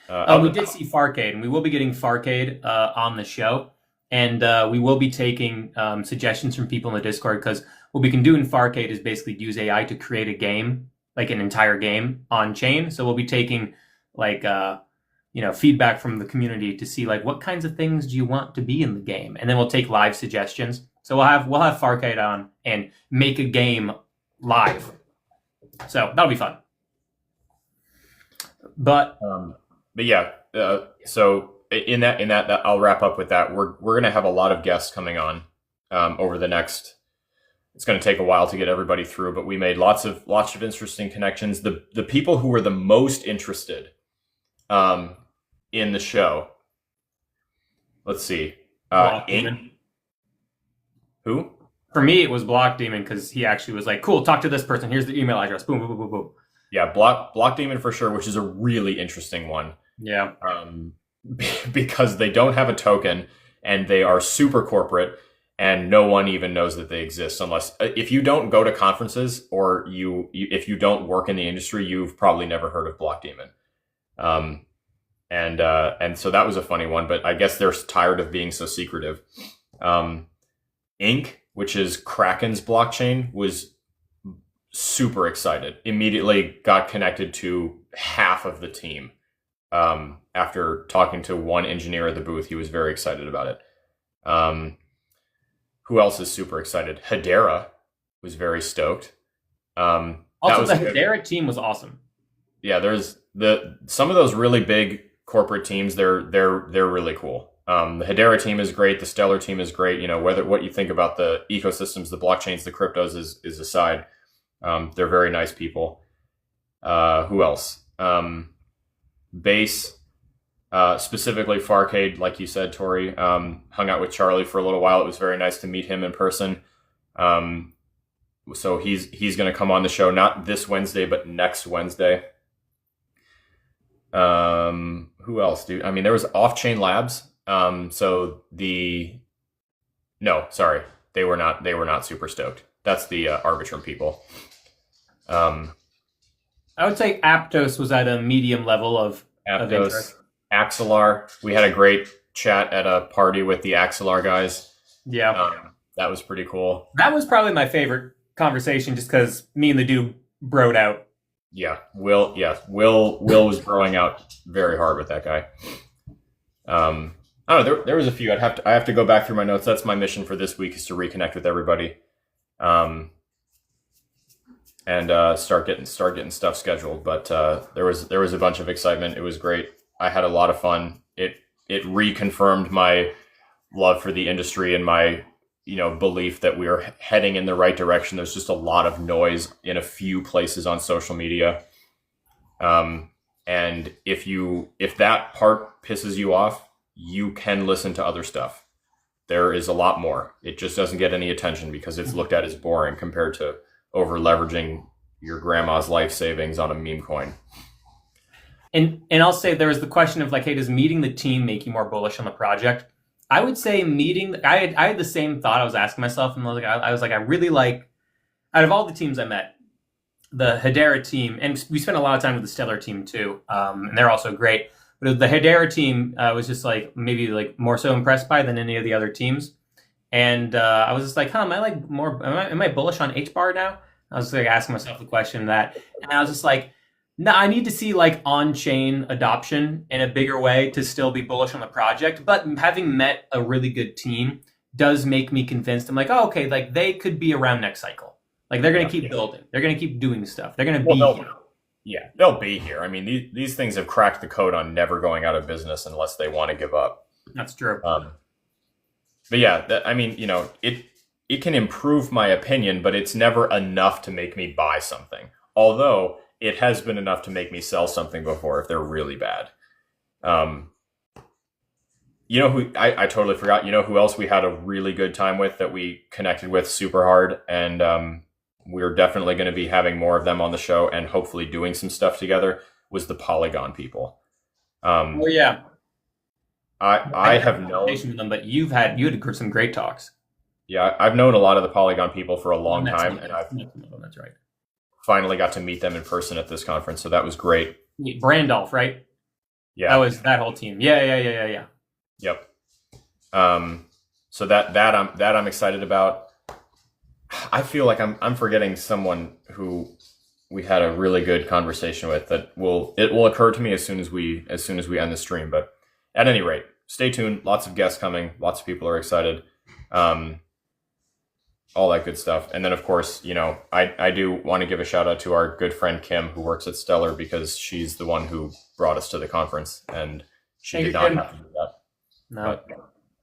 A: We did see Farcade, and we will be getting Farcade on the show. And we will be taking suggestions from people in the Discord, because what we can do in Farcade is basically use AI to create a game, like an entire game on chain. So we'll be taking like feedback from the community to see like what kinds of things do you want to be in the game, and then we'll take live suggestions. So we'll have Farcade on and make a game live. So that'll be fun. But
B: yeah, so. In that, I'll wrap up with that. We're going to have a lot of guests coming on over the next. It's going to take a while to get everybody through, but we made lots of interesting connections. The people who were the most interested in the show. Let's see. Who?
A: For me, it was Block Demon, because he actually was like, "Cool, talk to this person. Here's the email address." Boom, boom, boom, boom, boom.
B: Yeah, Block Demon for sure, which is a really interesting one.
A: Yeah.
B: Because they don't have a token and they are super corporate, and no one even knows that they exist, unless if you don't go to conferences or if you don't work in the industry, you've probably never heard of Block Demon. And so that was a funny one, but I guess they're tired of being so secretive. Inc., which is Kraken's blockchain, was super excited. Immediately got connected to half of the team. After talking to one engineer at the booth, he was very excited about it. Who else is super excited? Hedera was very stoked.
A: Also, the Hedera team was awesome.
B: Yeah, there's some of those really big corporate teams. They're really cool. The Hedera team is great. The Stellar team is great. What you think about the ecosystems, the blockchains, the cryptos is aside. They're very nice people. Who else? Base, specifically Farcade, like you said, Tori, hung out with Charlie for a little while. It was very nice to meet him in person. So he's going to come on the show, not this Wednesday, but next Wednesday. Who else, dude? I mean, there was Off-Chain Labs. They were not super stoked. That's the Arbitrum people.
A: I would say Aptos was at a medium level of interest.
B: Axelar. We had a great chat at a party with the Axelar guys.
A: Yeah.
B: That was pretty cool.
A: That was probably my favorite conversation, just because me and the dude broed out.
B: Yeah. Will was broing out very hard with that guy. I don't know. There was a few. I have to go back through my notes. That's my mission for this week, is to reconnect with everybody. And start getting stuff scheduled. But there was a bunch of excitement. It was great. I had a lot of fun. It reconfirmed my love for the industry and my belief that we are heading in the right direction. There's just a lot of noise in a few places on social media. And if that part pisses you off, you can listen to other stuff. There is a lot more. It just doesn't get any attention because it's looked at as boring compared to over leveraging your grandma's life savings on a meme coin.
A: And I'll say there was the question of like, hey, does meeting the team make you more bullish on the project? I would say I had the same thought I was asking myself, and I was like, I really like, out of all the teams I met, the Hedera team, and we spent a lot of time with the Stellar team too, and they're also great. But the Hedera team was just like maybe like more so impressed by than any of the other teams, and I was just like, am I bullish on HBAR now? I was like asking myself the question of that, and I was just like, no, I need to see like on-chain adoption in a bigger way to still be bullish on the project. But having met a really good team does make me convinced. I'm like, oh, okay, like they could be around next cycle. Like they're going to keep building. They're going to keep doing stuff. They're going to be here.
B: Yeah, they'll be here. I mean, these things have cracked the code on never going out of business unless they want to give up.
A: That's true.
B: But yeah, it can improve my opinion, but it's never enough to make me buy something. Although it has been enough to make me sell something before if they're really bad. Who I totally forgot. You know who else we had a really good time with that we connected with super hard, and we're definitely going to be having more of them on the show and hopefully doing some stuff together, was the Polygon people.
A: Oh yeah.
B: I have known
A: with them, but you had some great talks.
B: Yeah, I've known a lot of the Polygon people for a long time, and
A: that's right.
B: Finally got to meet them in person at this conference, so that was great.
A: Brandolph, right?
B: Yeah,
A: that was that whole team. Yeah.
B: Yep. So that I'm excited about. I feel like I'm forgetting someone who we had a really good conversation with that will occur to me as soon as we end the stream. But at any rate, stay tuned. Lots of guests coming. Lots of people are excited. All that good stuff. And then, of course, I do want to give a shout out to our good friend Kim, who works at Stellar, because she's the one who brought us to the conference, and she did not have to do that.
A: No.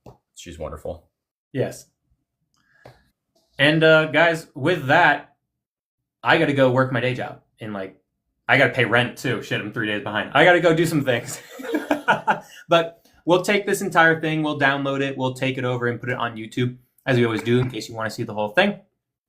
B: But she's wonderful.
A: Yes. And guys, with that, I got to go work my day job. And I got to pay rent too. Shit, I'm 3 days behind. I got to go do some things. But we'll take this entire thing. We'll download it. We'll take it over and put it on YouTube, as we always do, in case you want to see the whole thing.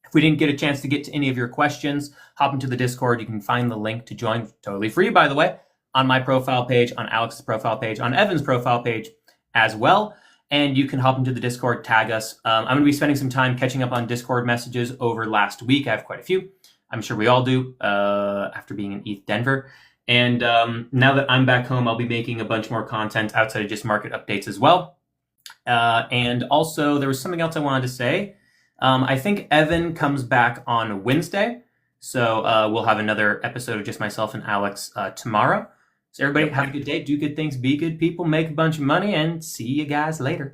A: If we didn't get a chance to get to any of your questions, hop into the Discord. You can find the link to join, totally free, by the way, on my profile page, on Alex's profile page, on Evan's profile page as well. And you can hop into the Discord, tag us. I'm going to be spending some time catching up on Discord messages over last week. I have quite a few. I'm sure we all do after being in ETH Denver. And now that I'm back home, I'll be making a bunch more content outside of just market updates as well. And also, there was something else I wanted to say. I think Evan comes back on Wednesday. So we'll have another episode of just myself and Alex tomorrow. So everybody have a good day, do good things, be good people, make a bunch of money, and see you guys later.